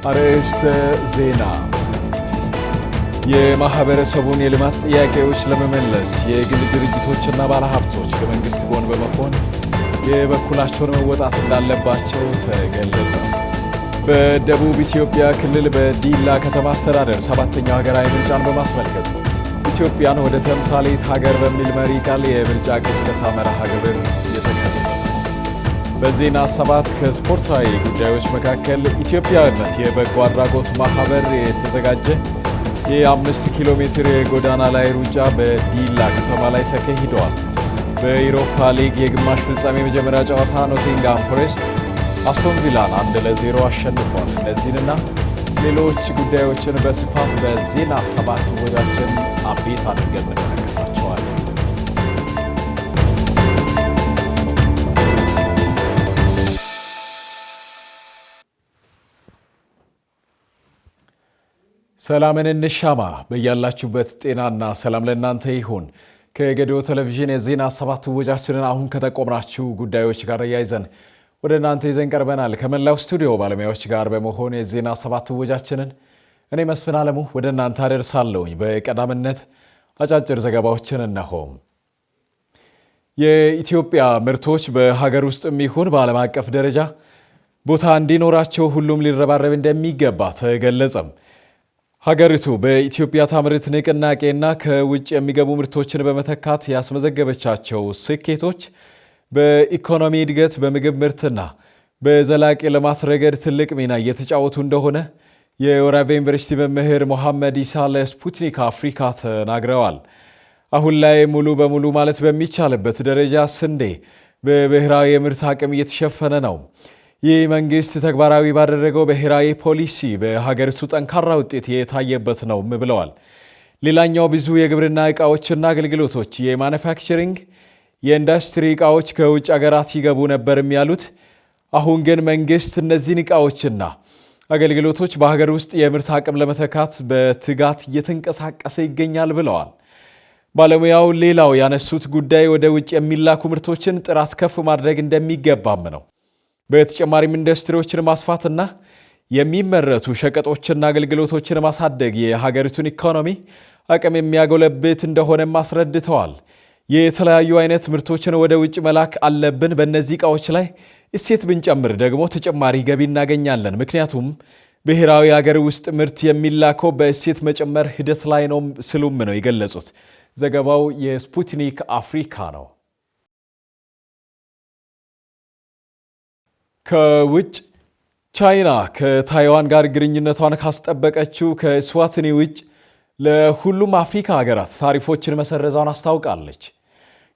አርዕስተ ዜና የማህበረሰቡን የልማት ጥያቄዎች ለመመለስ የግል ድርጅቶችና ባለሀብቶች ከመንግስት ጎን በመሆን የበኩላቸውን መወጣት እንዳለባቸው ተገለጸ። በደቡብ ኢትዮጵያ ክልል በዲላ ከተማ አስተዳደር 7ኛው ሀገራዊ ምርጫን በማስመልከት ኢትዮጵያን ወደ ተምሳሌት ሀገር በሚል መሪ ቃል የምርጫ ቅስቀሳ መርሃ ግብር እየተካሄደ ነው። በዜና 7 ከስፖርታዊ ጉዳዮች መካከል ኢትዮጵያዊነት የበጎ አድራጎት ማህበር የተዘጋጀ የ5 ኪሎ ሜትር የጎዳና ላይ ሩጫ በዲላ ከተማ ላይ ተካሂዷል። በዩሮፓ ሊግ የግማሽ ፍጻሜ የመጀመሪያ ጨዋታ ኖቲንግሃም ፎሬስት አስቶን ቪላን 1-0 አሸንፏል። እነዚህንና ሌሎች ጉዳዮችን በስፋት በዜና 7 ወጃችን አቤት አድርገን እንመለከታቸዋለን። ሰላምን እንሻማ። በያላችሁበት ጤናና ሰላም ለእናንተ ይሁን። ከገዲዮ ቴሌቪዥን የዜና 7 ወጃችንን አሁን ከተቆምናችሁ ጉዳዮች ጋር ያይዘን ወደ እናንተ ይዘን ቀርበናል። ከመላው ስቱዲዮ ባለሙያዎች ጋር በመሆን የዜና 7 ወጃችንን እኔ መስፍን አለሙ ወደ እናንተ አደርሳለሁኝ። በቀዳምነት አጫጭር ዘገባዎችን እነሆ። የኢትዮጵያ ምርቶች በሀገር ውስጥም ይሁን በዓለም አቀፍ ደረጃ ቦታ እንዲኖራቸው ሁሉም ሊረባረብ እንደሚገባ ተገለጸም። ሀገሪቱ በኢትዮጵያ ታምርት ንቅናቄና ከውጭ የሚገቡ ምርቶችን በመተካት ያስመዘገበቻቸው ስኬቶች በኢኮኖሚ እድገት፣ በምግብ ምርትና በዘላቂ ልማት ረገድ ትልቅ ሚና እየተጫወቱ እንደሆነ የወራቤ ዩኒቨርሲቲ መምህር መሐመድ ኢሳ ለስፑትኒክ አፍሪካ ተናግረዋል። አሁን ላይ ሙሉ በሙሉ ማለት በሚቻልበት ደረጃ ስንዴ በብሔራዊ የምርት አቅም እየተሸፈነ ነው። ይህ መንግስት ተግባራዊ ባደረገው ብሔራዊ ፖሊሲ በሀገሪቱ ጠንካራ ውጤት የታየበት ነው ብለዋል። ሌላኛው ብዙ የግብርና ዕቃዎችና አገልግሎቶች የማኑፋክቸሪንግ የኢንዱስትሪ ዕቃዎች ከውጭ ሀገራት ይገቡ ነበርም ያሉት፣ አሁን ግን መንግስት እነዚህን ዕቃዎችና አገልግሎቶች በሀገር ውስጥ የምርት አቅም ለመተካት በትጋት እየተንቀሳቀሰ ይገኛል ብለዋል። ባለሙያው ሌላው ያነሱት ጉዳይ ወደ ውጭ የሚላኩ ምርቶችን ጥራት ከፍ ማድረግ እንደሚገባም ነው። በተጨማሪም ኢንዱስትሪዎችን ማስፋትና የሚመረቱ ሸቀጦችና አገልግሎቶችን ማሳደግ የሀገሪቱን ኢኮኖሚ አቅም የሚያጎለብት እንደሆነም አስረድተዋል። የተለያዩ አይነት ምርቶችን ወደ ውጭ መላክ አለብን። በእነዚህ ዕቃዎች ላይ እሴት ብንጨምር ደግሞ ተጨማሪ ገቢ እናገኛለን። ምክንያቱም ብሔራዊ ሀገር ውስጥ ምርት የሚላከው በእሴት መጨመር ሂደት ላይ ነው ሲሉም ነው የገለጹት። ዘገባው የስፑትኒክ አፍሪካ ነው። ከውጭ ቻይና ከታይዋን ጋር ግንኙነቷን ካስጠበቀችው ከስዋትኒ ውጭ ለሁሉም አፍሪካ ሀገራት ታሪፎችን መሰረዛውን አስታውቃለች።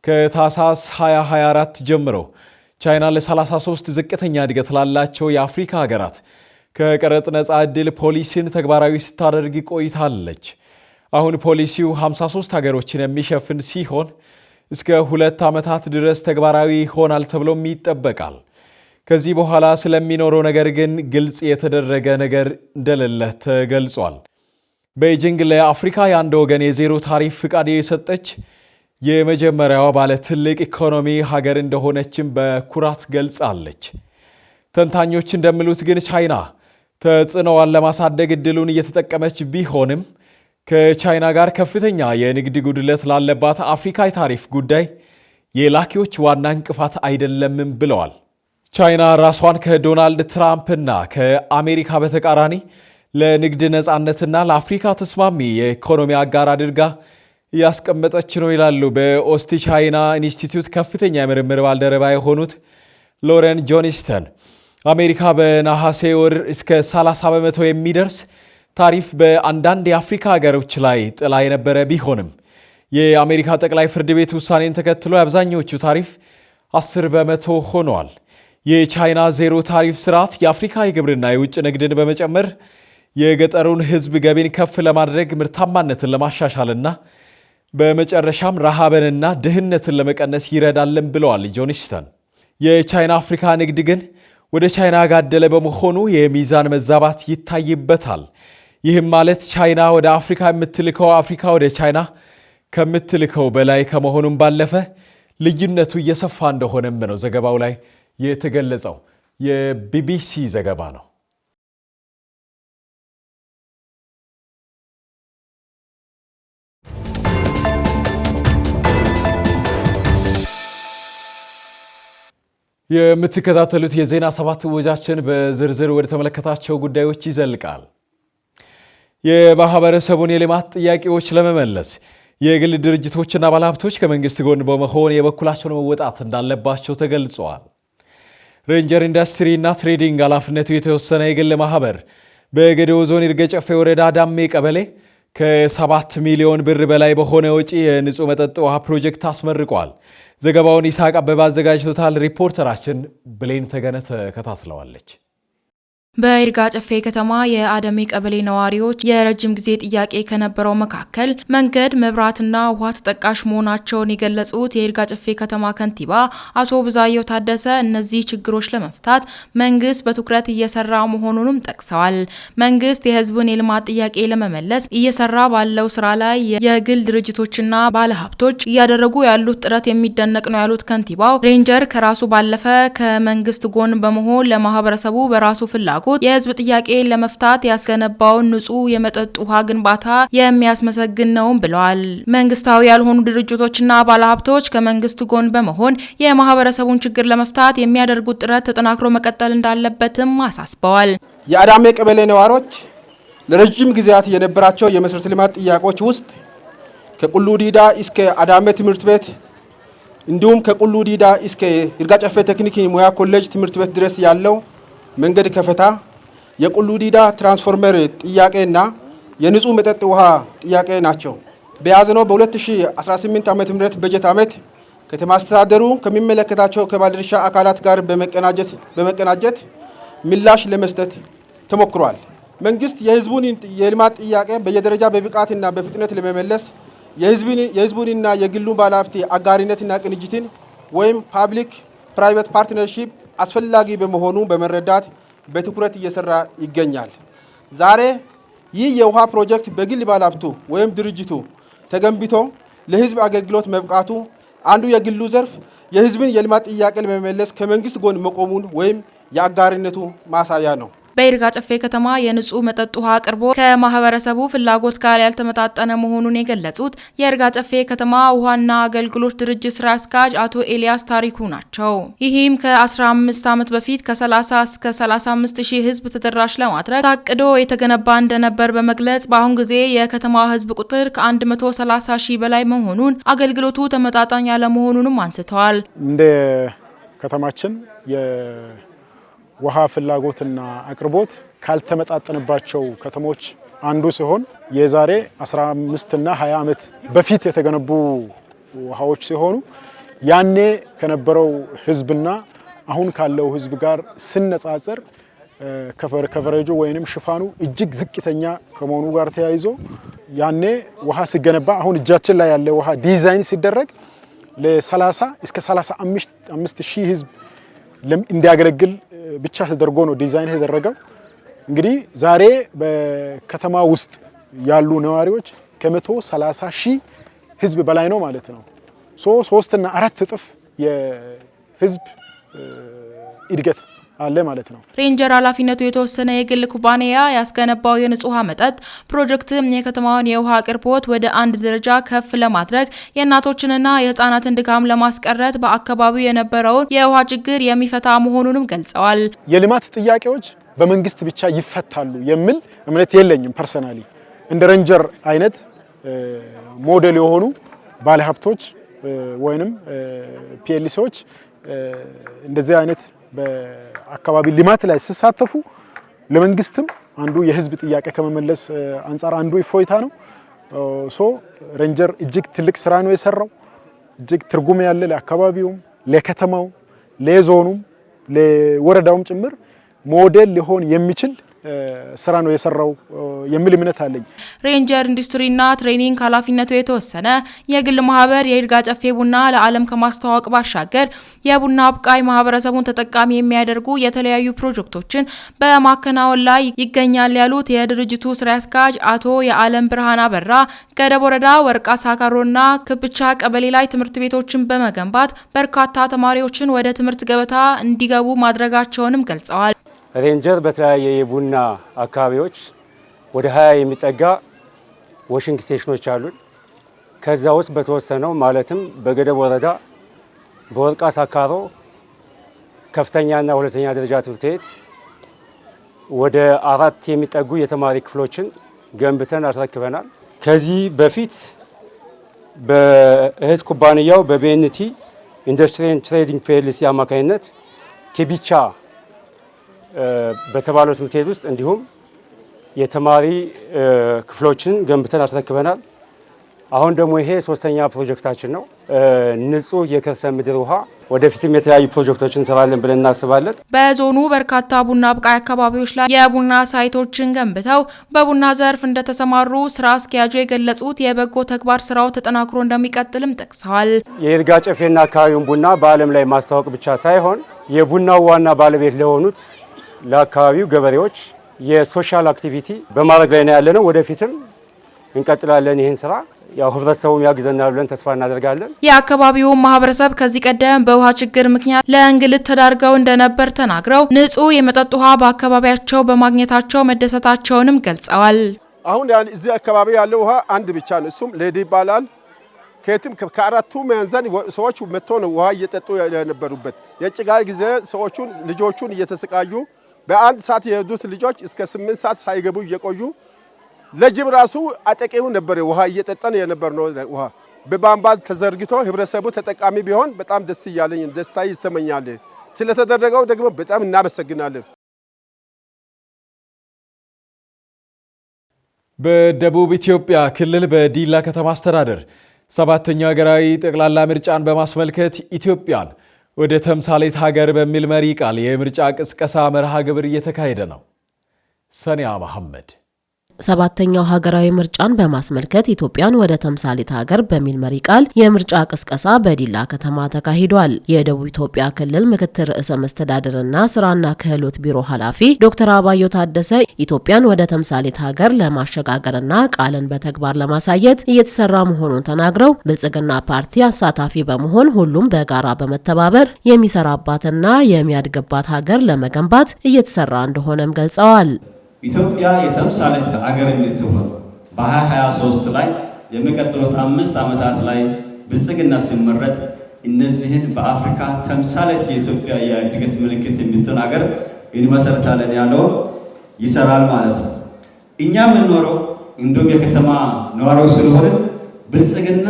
ከታህሳስ 2024 ጀምሮ ቻይና ለ33 ዝቅተኛ እድገት ላላቸው የአፍሪካ ሀገራት ከቀረጥ ነፃ ዕድል ፖሊሲን ተግባራዊ ስታደርግ ቆይታለች። አሁን ፖሊሲው 53 ሀገሮችን የሚሸፍን ሲሆን እስከ 2 ዓመታት ድረስ ተግባራዊ ይሆናል ተብሎም ይጠበቃል። ከዚህ በኋላ ስለሚኖረው ነገር ግን ግልጽ የተደረገ ነገር እንደሌለ ተገልጿል። ቤጂንግ ለአፍሪካ የአንድ ወገን የዜሮ ታሪፍ ፍቃድ የሰጠች የመጀመሪያዋ ባለ ትልቅ ኢኮኖሚ ሀገር እንደሆነችም በኩራት ገልጻለች። ተንታኞች እንደሚሉት ግን ቻይና ተጽዕኖዋን ለማሳደግ እድሉን እየተጠቀመች ቢሆንም ከቻይና ጋር ከፍተኛ የንግድ ጉድለት ላለባት አፍሪካ የታሪፍ ጉዳይ የላኪዎች ዋና እንቅፋት አይደለምም ብለዋል። ቻይና ራሷን ከዶናልድ ትራምፕና ከአሜሪካ በተቃራኒ ለንግድ ነፃነትና ለአፍሪካ ተስማሚ የኢኮኖሚ አጋር አድርጋ እያስቀመጠች ነው ይላሉ በኦስቲ ቻይና ኢንስቲትዩት ከፍተኛ የምርምር ባልደረባ የሆኑት ሎረን ጆኒስተን። አሜሪካ በነሐሴ ወር እስከ 30 በመቶ የሚደርስ ታሪፍ በአንዳንድ የአፍሪካ ሀገሮች ላይ ጥላ የነበረ ቢሆንም የአሜሪካ ጠቅላይ ፍርድ ቤት ውሳኔን ተከትሎ የአብዛኞቹ ታሪፍ 10 በመቶ ሆኗል። የቻይና ዜሮ ታሪፍ ስርዓት የአፍሪካ የግብርና የውጭ ንግድን በመጨመር የገጠሩን ሕዝብ ገቢን ከፍ ለማድረግ ምርታማነትን ለማሻሻልና በመጨረሻም ረሃብንና ድህነትን ለመቀነስ ይረዳልን ብለዋል ጆኒስተን። የቻይና አፍሪካ ንግድ ግን ወደ ቻይና ጋደለ በመሆኑ የሚዛን መዛባት ይታይበታል። ይህም ማለት ቻይና ወደ አፍሪካ የምትልከው አፍሪካ ወደ ቻይና ከምትልከው በላይ ከመሆኑም ባለፈ ልዩነቱ እየሰፋ እንደሆነም ነው ዘገባው ላይ የተገለጸው። የቢቢሲ ዘገባ ነው። የምትከታተሉት የዜና ሰባት ወጃችን በዝርዝር ወደ ተመለከታቸው ጉዳዮች ይዘልቃል። የማህበረሰቡን የልማት ጥያቄዎች ለመመለስ የግል ድርጅቶችና ባለሀብቶች ከመንግስት ጎን በመሆን የበኩላቸውን መወጣት እንዳለባቸው ተገልጿል። ሬንጀር ኢንዱስትሪና ትሬዲንግ ኃላፊነቱ የተወሰነ የግል ማህበር በጌዴኦ ዞን ይርጋ ጨፌ ወረዳ ዳሜ ቀበሌ ከ7 ሚሊዮን ብር በላይ በሆነ ወጪ የንጹህ መጠጥ ውሃ ፕሮጀክት አስመርቋል። ዘገባውን ይስሐቅ አበባ አዘጋጅቶታል። ሪፖርተራችን ብሌን ተገነ ተከታትለዋለች። በይርጋ ጨፌ ከተማ የአዳሜ ቀበሌ ነዋሪዎች የረጅም ጊዜ ጥያቄ ከነበረው መካከል መንገድ፣ መብራትና ውሃ ተጠቃሽ መሆናቸውን የገለጹት የይርጋ ጨፌ ከተማ ከንቲባ አቶ ብዛየው ታደሰ እነዚህ ችግሮች ለመፍታት መንግስት በትኩረት እየሰራ መሆኑንም ጠቅሰዋል። መንግስት የህዝቡን የልማት ጥያቄ ለመመለስ እየሰራ ባለው ስራ ላይ የግል ድርጅቶችና ባለሀብቶች እያደረጉ ያሉት ጥረት የሚደነቅ ነው ያሉት ከንቲባው ሬንጀር ከራሱ ባለፈ ከመንግስት ጎን በመሆን ለማህበረሰቡ በራሱ ፍላጎት የህዝብ ጥያቄ ለመፍታት ያስገነባውን ንጹህ የመጠጥ ውሃ ግንባታ የሚያስመሰግን ነው ብለዋል። መንግስታዊ ያልሆኑ ድርጅቶችና ባለሀብቶች ከመንግስት ጎን በመሆን የማህበረሰቡን ችግር ለመፍታት የሚያደርጉት ጥረት ተጠናክሮ መቀጠል እንዳለበትም አሳስበዋል። የአዳሜ ቀበሌ ነዋሪዎች ለረጅም ጊዜያት የነበራቸው የመሰረተ ልማት ጥያቄዎች ውስጥ ከቁሉ ዲዳ እስከ አዳሜ ትምህርት ቤት እንዲሁም ከቁሉ ዲዳ እስከ ይርጋ ጨፌ ቴክኒክ ሙያ ኮሌጅ ትምህርት ቤት ድረስ ያለው መንገድ ከፈታ፣ የቁሉ ዲዳ ትራንስፎርመር ጥያቄና የንጹህ መጠጥ ውሃ ጥያቄ ናቸው። በያዝነው በ2018 ዓ.ም በጀት ዓመት ከተማ አስተዳደሩ ከሚመለከታቸው ከባለድርሻ አካላት ጋር በመቀናጀት ምላሽ ለመስጠት ተሞክሯል። መንግስት የህዝቡን የልማት ጥያቄ በየደረጃ በብቃትና በፍጥነት ለመመለስ የህዝቡንና የግሉን ባለሀብት አጋሪነትና ቅንጅትን ወይም ፓብሊክ ፕራይቬት ፓርትነርሺፕ አስፈላጊ በመሆኑ በመረዳት በትኩረት እየሰራ ይገኛል። ዛሬ ይህ የውሃ ፕሮጀክት በግል ባለሀብቱ ወይም ድርጅቱ ተገንብቶ ለህዝብ አገልግሎት መብቃቱ አንዱ የግሉ ዘርፍ የህዝብን የልማት ጥያቄ ለመመለስ ከመንግስት ጎን መቆሙን ወይም የአጋሪነቱ ማሳያ ነው። በይርጋ ጨፌ ከተማ የንጹህ መጠጥ ውሃ አቅርቦት ከማህበረሰቡ ፍላጎት ጋር ያልተመጣጠነ መሆኑን የገለጹት የይርጋ ጨፌ ከተማ ውሃና አገልግሎት ድርጅት ስራ አስኪያጅ አቶ ኤልያስ ታሪኩ ናቸው። ይህም ከ15 ዓመት በፊት ከ30 እስከ 35 ሺህ ህዝብ ተደራሽ ለማድረግ ታቅዶ የተገነባ እንደነበር በመግለጽ በአሁን ጊዜ የከተማ ህዝብ ቁጥር ከ130 ሺህ በላይ መሆኑን አገልግሎቱ ተመጣጣኝ ያለመሆኑንም አንስተዋል። እንደ ከተማችን ውሃ ፍላጎትና አቅርቦት ካልተመጣጠነባቸው ከተሞች አንዱ ሲሆን የዛሬ 15 እና 20 ዓመት በፊት የተገነቡ ውሃዎች ሲሆኑ ያኔ ከነበረው ህዝብና አሁን ካለው ህዝብ ጋር ሲነጻጸር ከቨሬጁ ወይንም ሽፋኑ እጅግ ዝቅተኛ ከመሆኑ ጋር ተያይዞ ያኔ ውሃ ሲገነባ አሁን እጃችን ላይ ያለ ውሃ ዲዛይን ሲደረግ ለ30 እስከ 35 ሺህ ህዝብ እንዲያገለግል ብቻ ተደርጎ ነው ዲዛይን የተደረገው። እንግዲህ ዛሬ በከተማ ውስጥ ያሉ ነዋሪዎች ከ130 ሺህ ህዝብ በላይ ነው ማለት ነው። 3 እና 4 እጥፍ የህዝብ እድገት አለ ማለት ነው። ሬንጀር ኃላፊነቱ የተወሰነ የግል ኩባንያ ያስገነባው የንጹህ ውሃ መጠጥ ፕሮጀክት የከተማውን የውሃ አቅርቦት ወደ አንድ ደረጃ ከፍ ለማድረግ የእናቶችንና የህፃናትን ድካም ለማስቀረት በአካባቢው የነበረውን የውሃ ችግር የሚፈታ መሆኑንም ገልጸዋል። የልማት ጥያቄዎች በመንግስት ብቻ ይፈታሉ የሚል እምነት የለኝም። ፐርሰናሊ እንደ ሬንጀር አይነት ሞዴል የሆኑ ባለሀብቶች ወይንም ፒኤልሲዎች እንደዚህ አይነት በአካባቢ ልማት ላይ ሲሳተፉ ለመንግስትም አንዱ የህዝብ ጥያቄ ከመመለስ አንፃር አንዱ እፎይታ ነው። ሬንጀር እጅግ ትልቅ ስራ ነው የሰራው። እጅግ ትርጉም ያለ ለአካባቢውም፣ ለከተማው፣ ለዞኑም፣ ለወረዳውም ጭምር ሞዴል ሊሆን የሚችል ስራ ነው የሰራው የሚል እምነት አለኝ። ሬንጀር ኢንዱስትሪና ትሬኒንግ ኃላፊነቱ የተወሰነ የግል ማህበር የይርጋ ጨፌ ቡና ለዓለም ከማስተዋወቅ ባሻገር የቡና አብቃይ ማህበረሰቡን ተጠቃሚ የሚያደርጉ የተለያዩ ፕሮጀክቶችን በማከናወን ላይ ይገኛል ያሉት የድርጅቱ ስራ አስኪያጅ አቶ የዓለም ብርሃን አበራ ገደብ ወረዳ ወርቃ ሳካሮና ክብቻ ቀበሌ ላይ ትምህርት ቤቶችን በመገንባት በርካታ ተማሪዎችን ወደ ትምህርት ገበታ እንዲገቡ ማድረጋቸውንም ገልጸዋል። ሬንጀር በተለያየ የቡና አካባቢዎች ወደ 20 የሚጠጋ ዋሽንግ ስቴሽኖች አሉን። ከዛ ውስጥ በተወሰነው ማለትም በገደብ ወረዳ በወርቃ ሳካሮ ከፍተኛና ሁለተኛ ደረጃ ትምህርት ቤት ወደ 4 የሚጠጉ የተማሪ ክፍሎችን ገንብተን አስረክበናል። ከዚህ በፊት በእህት ኩባንያው በቤንቲ ኢንዱስትሪ ኤንድ ትሬዲንግ ፒኤልሲ አማካኝነት ኬቢቻ በተባለው ትምህርት ቤት ውስጥ እንዲሁም የተማሪ ክፍሎችን ገንብተን አስረክበናል። አሁን ደግሞ ይሄ 3ኛ ፕሮጀክታችን ነው። ንጹህ የከርሰ ምድር ውሃ ወደፊትም የተለያዩ ፕሮጀክቶችን እንሰራለን ብለን እናስባለን። በዞኑ በርካታ ቡና አብቃይ አካባቢዎች ላይ የቡና ሳይቶችን ገንብተው በቡና ዘርፍ እንደተሰማሩ ስራ አስኪያጁ የገለጹት የበጎ ተግባር ስራው ተጠናክሮ እንደሚቀጥልም ጠቅሰዋል። የይርጋ ጨፌና አካባቢውን ቡና በዓለም ላይ ማስተዋወቅ ብቻ ሳይሆን የቡናው ዋና ባለቤት ለሆኑት ለአካባቢው ገበሬዎች የሶሻል አክቲቪቲ በማድረግ ላይ ነው ያለነው። ወደፊትም እንቀጥላለን ይህን ስራ ያው ህብረተሰቡም ያግዘናል ብለን ተስፋ እናደርጋለን። የአካባቢው ማህበረሰብ ከዚህ ቀደም በውሃ ችግር ምክንያት ለእንግልት ተዳርገው እንደነበር ተናግረው ንጹህ የመጠጥ ውሃ በአካባቢያቸው በማግኘታቸው መደሰታቸውንም ገልጸዋል። አሁን እዚህ አካባቢ ያለው ውሃ አንድ ብቻ ነው። እሱም ሌዲ ይባላል። ከየትም ከአራቱ ማዕዘን ሰዎች መጥቶ ነው ውሃ እየጠጡ የነበሩበት። የጭጋግ ጊዜ ሰዎቹን ልጆቹን እየተሰቃዩ በአንድ ሰዓት የሄዱት ልጆች እስከ 8 ሰዓት ሳይገቡ እየቆዩ ለጅብ ራሱ አጠቂው ነበር። ውሃ እየጠጣን የነበር ነው። ውሃ በቧንቧ ተዘርግቶ ህብረተሰቡ ተጠቃሚ ቢሆን በጣም ደስ እያለኝ ደስታ ይሰማኛል። ስለተደረገው ደግሞ በጣም እናመሰግናለን። በደቡብ ኢትዮጵያ ክልል በዲላ ከተማ አስተዳደር 7ኛው ሀገራዊ ጠቅላላ ምርጫን በማስመልከት ኢትዮጵያን ወደ ተምሳሌት ሀገር በሚል መሪ ቃል የምርጫ ቅስቀሳ መርሃ ግብር እየተካሄደ ነው። ሰኒያ መሐመድ 7ኛው ሀገራዊ ምርጫን በማስመልከት ኢትዮጵያን ወደ ተምሳሌት ሀገር በሚል መሪ ቃል የምርጫ ቅስቀሳ በዲላ ከተማ ተካሂዷል። የደቡብ ኢትዮጵያ ክልል ምክትል ርዕሰ መስተዳድርና ስራና ክህሎት ቢሮ ኃላፊ ዶክተር አባዮ ታደሰ ኢትዮጵያን ወደ ተምሳሌት ሀገር ለማሸጋገርና ቃልን በተግባር ለማሳየት እየተሰራ መሆኑን ተናግረው ብልጽግና ፓርቲ አሳታፊ በመሆን ሁሉም በጋራ በመተባበር የሚሰራባትና የሚያድግባት ሀገር ለመገንባት እየተሰራ እንደሆነም ገልጸዋል። ኢትዮጵያ የተምሳሌት ሀገር እንድትሆን በ2023 ላይ የሚቀጥሉት 5 ዓመታት ላይ ብልጽግና ሲመረጥ እነዚህን በአፍሪካ ተምሳሌት የኢትዮጵያ የእድገት ምልክት የምትሆን ሀገር እንመሰርታለን ያለው ይሰራል ማለት ነው። እኛ የምንኖረው እንዲሁም የከተማ ነዋሪዎች ስለሆነ ብልጽግና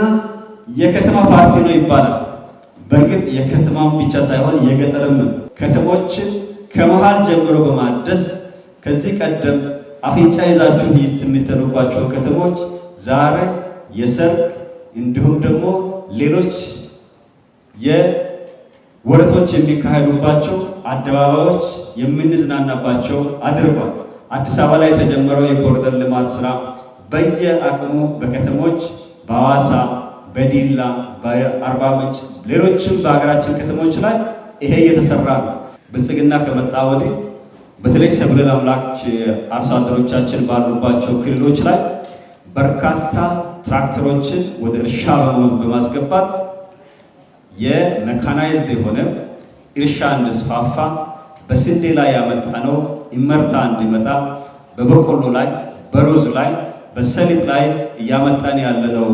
የከተማ ፓርቲ ነው ይባላል። በእርግጥ የከተማም ብቻ ሳይሆን የገጠርም ነው። ከተሞችን ከመሃል ጀምሮ በማደስ ከዚህ ቀደም አፍንጫ ይዛችሁ የምትተሩባቸው ከተሞች ዛሬ የሰርግ እንዲሁም ደግሞ ሌሎች የወረቶች የሚካሄዱባቸው አደባባዮች የምንዝናናባቸው አድርጓል። አዲስ አበባ ላይ የተጀመረው የኮሪደር ልማት ስራ በየአቅሙ በከተሞች በሐዋሳ፣ በዲላ፣ በአርባ ምንጭ ሌሎችም በሀገራችን ከተሞች ላይ ይሄ እየተሰራ ነው። ብልጽግና ከመጣ ወዲህ በተለይ ሰብል አምራች አርሶ አደሮቻችን ባሉባቸው ክልሎች ላይ በርካታ ትራክተሮችን ወደ እርሻ በማስገባት የሜካናይዝድ የሆነ እርሻ እንዲስፋፋ በስንዴ ላይ ያመጣነው ኢመርታ እንዲመጣ በበቆሎ ላይ፣ በሩዝ ላይ፣ በሰሊጥ ላይ እያመጣን ያለነው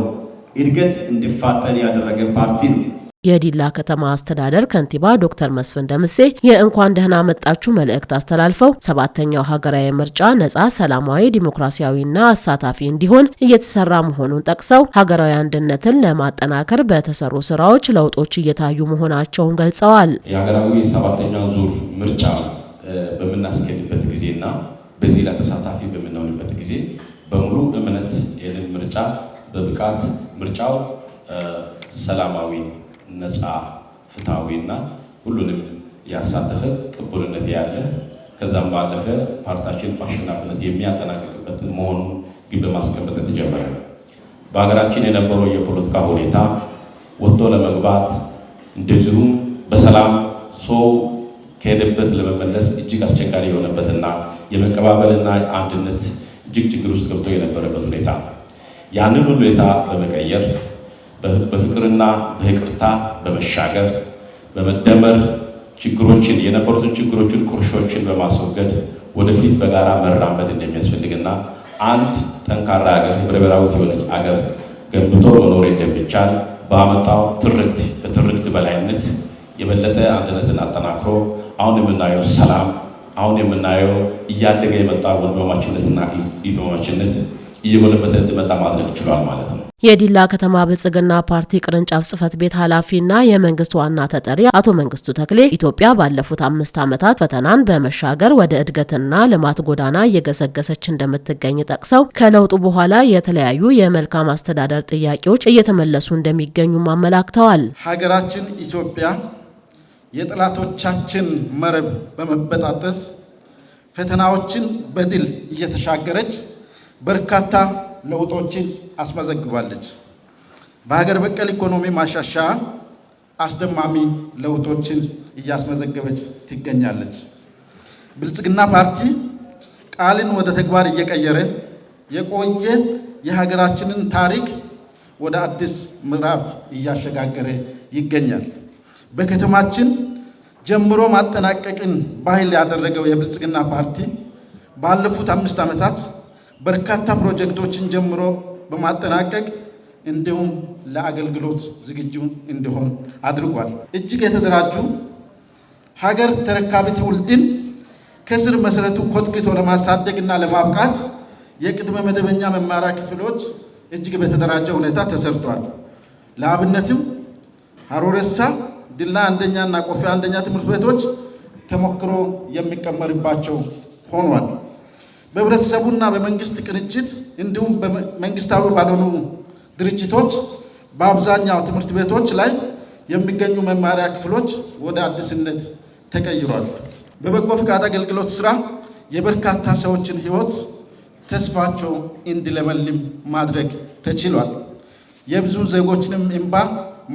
እድገት እንዲፋጠን ያደረገ ፓርቲ ነው። የዲላ ከተማ አስተዳደር ከንቲባ ዶክተር መስፍን ደምሴ የእንኳን ደህና መጣችሁ መልእክት አስተላልፈው 7ኛው ሀገራዊ ምርጫ ነጻ፣ ሰላማዊ፣ ዲሞክራሲያዊና አሳታፊ እንዲሆን እየተሰራ መሆኑን ጠቅሰው ሀገራዊ አንድነትን ለማጠናከር በተሰሩ ስራዎች ለውጦች እየታዩ መሆናቸውን ገልጸዋል። የሀገራዊ 7ኛው ዙር ምርጫ በምናስኬድበት ጊዜና በዚህ ላይ ተሳታፊ በምንሆንበት ጊዜ በሙሉ እምነት ይህንን ምርጫ በብቃት ምርጫው ሰላማዊ፣ ነፃ፣ ፍትሃዊና ሁሉንም ያሳተፈ ቅቡልነት ያለ ከዛም ባለፈ ፓርቲያችን በአሸናፊነት የሚያጠናቅቅበት መሆኑን ግብ በማስቀመጥ ተጀመረ። በሀገራችን የነበረው የፖለቲካ ሁኔታ ወጥቶ ለመግባት እንደዚሁም በሰላም ሰው ከሄደበት ለመመለስ እጅግ አስቸጋሪ የሆነበትና የመቀባበልና አንድነት እጅግ ችግር ውስጥ ገብቶ የነበረበት ሁኔታ ያንን ሁኔታ በመቀየር በፍቅርና በይቅርታ በመሻገር በመደመር ችግሮችን የነበሩትን ችግሮችን ቁርሾችን በማስወገድ ወደፊት በጋራ መራመድ እንደሚያስፈልግና አንድ ጠንካራ ሀገር ህብረ ብሔራዊት የሆነች ሀገር ገንብቶ መኖር እንደሚቻል በአመጣው ትርክት በትርክት በላይነት የበለጠ አንድነትን አጠናክሮ አሁን የምናየው ሰላም፣ አሁን የምናየው እያደገ የመጣ ወንድማማችነትና ኢትዮጵያዊነት እየጎለበተ እንዲመጣ ማድረግ ችሏል ማለት ነው። የዲላ ከተማ ብልጽግና ፓርቲ ቅርንጫፍ ጽህፈት ቤት ኃላፊና የመንግስት ዋና ተጠሪ አቶ መንግስቱ ተክሌ ኢትዮጵያ ባለፉት 5 ዓመታት ፈተናን በመሻገር ወደ እድገትና ልማት ጎዳና እየገሰገሰች እንደምትገኝ ጠቅሰው ከለውጡ በኋላ የተለያዩ የመልካም አስተዳደር ጥያቄዎች እየተመለሱ እንደሚገኙም አመላክተዋል። ሀገራችን ኢትዮጵያ የጠላቶቻችን መረብ በመበጣጠስ ፈተናዎችን በድል እየተሻገረች በርካታ ለውጦችን አስመዘግባለች። በሀገር በቀል ኢኮኖሚ ማሻሻያ አስደማሚ ለውጦችን እያስመዘገበች ትገኛለች። ብልጽግና ፓርቲ ቃልን ወደ ተግባር እየቀየረ የቆየ የሀገራችንን ታሪክ ወደ አዲስ ምዕራፍ እያሸጋገረ ይገኛል። በከተማችን ጀምሮ ማጠናቀቅን ባህል ያደረገው የብልጽግና ፓርቲ ባለፉት 5 ዓመታት በርካታ ፕሮጀክቶችን ጀምሮ በማጠናቀቅ እንዲሁም ለአገልግሎት ዝግጁ እንዲሆን አድርጓል። እጅግ የተደራጁ ሀገር ተረካቢ ትውልድን ከስር መሰረቱ ኮትክቶ ለማሳደግና ለማብቃት የቅድመ መደበኛ መማሪያ ክፍሎች እጅግ በተደራጀ ሁኔታ ተሰርቷል። ለአብነትም ሀሮሬሳ፣ ዲላ አንደኛና ቆፌ አንደኛ ትምህርት ቤቶች ተሞክሮ የሚቀመርባቸው ሆኗል። በህብረተሰቡና በመንግስት ቅንጅት እንዲሁም በመንግስታዊ ባልሆኑ ድርጅቶች በአብዛኛው ትምህርት ቤቶች ላይ የሚገኙ መማሪያ ክፍሎች ወደ አዲስነት ተቀይሯል። በበጎ ፈቃድ አገልግሎት ስራ የበርካታ ሰዎችን ህይወት ተስፋቸው እንዲለመልም ማድረግ ተችሏል። የብዙ ዜጎችንም እንባ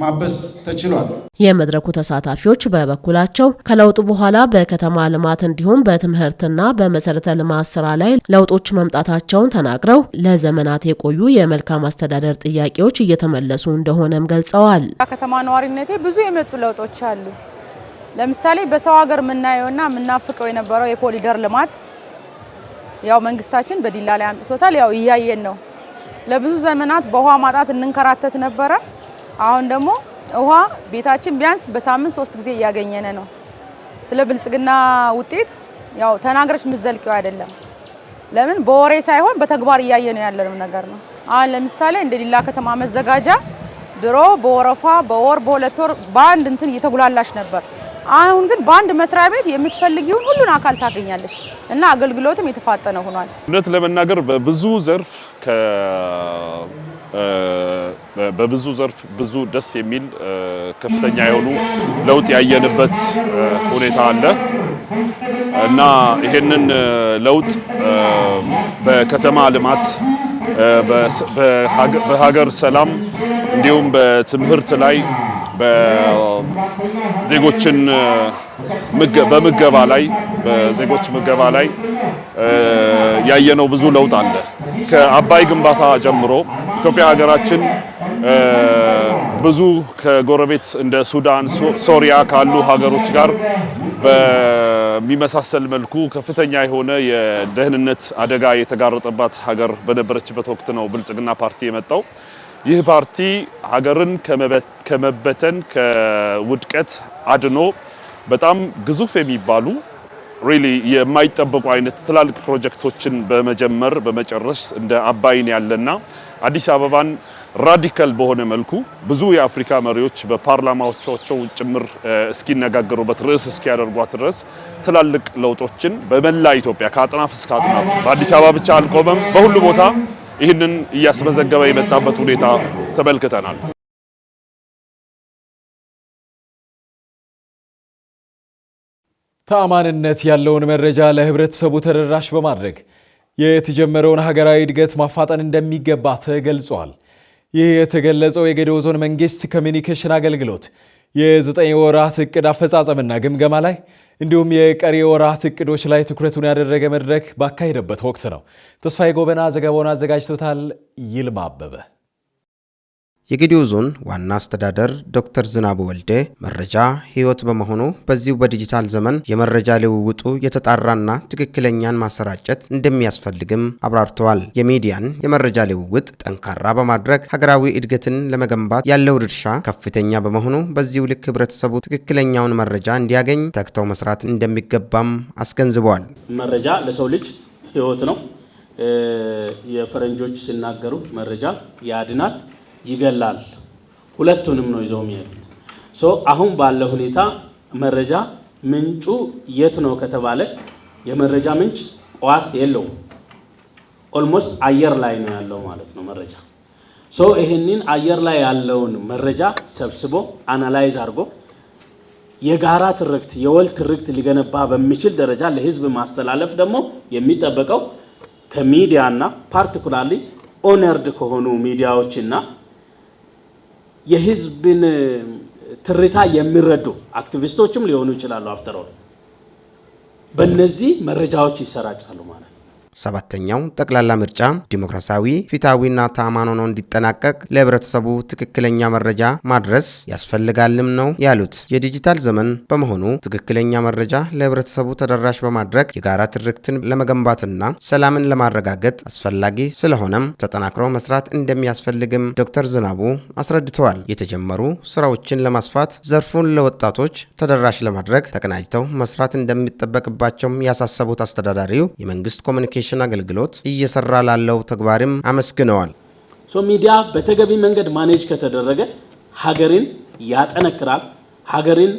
ማበስ ተችሏል። የመድረኩ ተሳታፊዎች በበኩላቸው ከለውጡ በኋላ በከተማ ልማት እንዲሁም በትምህርትና በመሰረተ ልማት ስራ ላይ ለውጦች መምጣታቸውን ተናግረው ለዘመናት የቆዩ የመልካም አስተዳደር ጥያቄዎች እየተመለሱ እንደሆነም ገልጸዋል። ከተማ ነዋሪነቴ ብዙ የመጡ ለውጦች አሉ። ለምሳሌ በሰው ሀገር የምናየውና የምናፍቀው የነበረው የኮሪደር ልማት ያው መንግስታችን በዲላ ላይ አምጥቶታል። ያው እያየን ነው። ለብዙ ዘመናት በውሃ ማጣት እንንከራተት ነበረ። አሁን ደግሞ ውሃ ቤታችን ቢያንስ በሳምንት 3 ጊዜ እያገኘነ ነው። ስለ ብልጽግና ውጤት ያው ተናግረሽ ምዘልቂው አይደለም። ለምን በወሬ ሳይሆን በተግባር እያየነው ያለነው ነገር ነው። አሁን ለምሳሌ እንደ ዲላ ከተማ መዘጋጃ ድሮ በወረፋ በወር በ2 ወር በአንድ እንትን እየተጉላላሽ ነበር። አሁን ግን በአንድ መስሪያ ቤት የምትፈልጊውን ሁሉን አካል ታገኛለሽ እና አገልግሎትም የተፋጠነ ሆኗል። እውነት ለመናገር በብዙ ዘርፍ ብዙ ደስ የሚል ከፍተኛ የሆኑ ለውጥ ያየንበት ሁኔታ አለ እና ይሄንን ለውጥ በከተማ ልማት፣ በሀገር ሰላም እንዲሁም በትምህርት ላይ በዜጎችን በዜጎች ምገባ ላይ ያየነው ብዙ ለውጥ አለ። ከአባይ ግንባታ ጀምሮ ኢትዮጵያ ሀገራችን ብዙ ከጎረቤት እንደ ሱዳን፣ ሶሪያ ካሉ ሀገሮች ጋር በሚመሳሰል መልኩ ከፍተኛ የሆነ የደህንነት አደጋ የተጋረጠባት ሀገር በነበረችበት ወቅት ነው ብልጽግና ፓርቲ የመጣው። ይህ ፓርቲ ሀገርን ከመበተን ከውድቀት አድኖ በጣም ግዙፍ የሚባሉ የማይጠበቁ አይነት ትላልቅ ፕሮጀክቶችን በመጀመር በመጨረስ እንደ አባይን ያለና አዲስ አበባን ራዲካል በሆነ መልኩ ብዙ የአፍሪካ መሪዎች በፓርላማዎቻቸው ጭምር እስኪነጋገሩበት ርዕስ እስኪያደርጓት ድረስ ትላልቅ ለውጦችን በመላ ኢትዮጵያ ከአጥናፍ እስከ አጥናፍ በአዲስ አበባ ብቻ አልቆመም፣ በሁሉ ቦታ ይህንን እያስመዘገበ የመጣበት ሁኔታ ተመልክተናል። ተአማንነት ያለውን መረጃ ለህብረተሰቡ ተደራሽ በማድረግ የተጀመረውን ሀገራዊ እድገት ማፋጠን እንደሚገባ ተገልጿል። ይህ የተገለጸው የጌዴኦ ዞን መንግስት ኮሚኒኬሽን አገልግሎት የ9 ወራት እቅድ አፈጻጸምና ግምገማ ላይ እንዲሁም የቀሪ ወራት እቅዶች ላይ ትኩረቱን ያደረገ መድረክ ባካሄደበት ወቅት ነው። ተስፋዬ ጎበና ዘገባውን አዘጋጅቶታል። ይልማ አበበ የጌዲዮ ዞን ዋና አስተዳደር ዶክተር ዝናቡ ወልዴ መረጃ ህይወት በመሆኑ በዚሁ በዲጂታል ዘመን የመረጃ ልውውጡ የተጣራና ትክክለኛን ማሰራጨት እንደሚያስፈልግም አብራርተዋል። የሚዲያን የመረጃ ልውውጥ ጠንካራ በማድረግ ሀገራዊ እድገትን ለመገንባት ያለው ድርሻ ከፍተኛ በመሆኑ በዚሁ ልክ ህብረተሰቡ ትክክለኛውን መረጃ እንዲያገኝ ተግተው መስራት እንደሚገባም አስገንዝበዋል። መረጃ ለሰው ልጅ ህይወት ነው። የፈረንጆች ሲናገሩ መረጃ ያድናል ይገላል፣ ሁለቱንም ነው ይዘው የሚሄዱት። አሁን ባለው ሁኔታ መረጃ ምንጩ የት ነው ከተባለ የመረጃ ምንጭ ቋት የለውም። ኦልሞስት አየር ላይ ነው ያለው ማለት ነው መረጃ። ይሄንን አየር ላይ ያለውን መረጃ ሰብስቦ አናላይዝ አድርጎ የጋራ ትርክት የወል ትርክት ሊገነባ በሚችል ደረጃ ለህዝብ ማስተላለፍ ደግሞ የሚጠበቀው ከሚዲያና ፓርቲኩላርሊ ኦነርድ ከሆኑ ሚዲያዎችና የህዝብን ትርታ የሚረዱ አክቲቪስቶችም ሊሆኑ ይችላሉ። አፍተር ኦል በእነዚህ መረጃዎች ይሰራጫሉ ማለት ነው። ሰባተኛው ጠቅላላ ምርጫ ዲሞክራሲያዊ ፍትሃዊና ተአማኒ ሆኖ እንዲጠናቀቅ ለህብረተሰቡ ትክክለኛ መረጃ ማድረስ ያስፈልጋልም ነው ያሉት። የዲጂታል ዘመን በመሆኑ ትክክለኛ መረጃ ለህብረተሰቡ ተደራሽ በማድረግ የጋራ ትርክትን ለመገንባትና ሰላምን ለማረጋገጥ አስፈላጊ ስለሆነም ተጠናክሮ መስራት እንደሚያስፈልግም ዶክተር ዝናቡ አስረድተዋል። የተጀመሩ ስራዎችን ለማስፋት ዘርፉን ለወጣቶች ተደራሽ ለማድረግ ተቀናጅተው መስራት እንደሚጠበቅባቸውም ያሳሰቡት አስተዳዳሪው የመንግስት ኮሚኒኬሽን አገልግሎት እየሰራ ላለው ተግባርም አመስግነዋል። ሚዲያ በተገቢ መንገድ ማኔጅ ከተደረገ ሀገርን ያጠነክራል። ሀገርን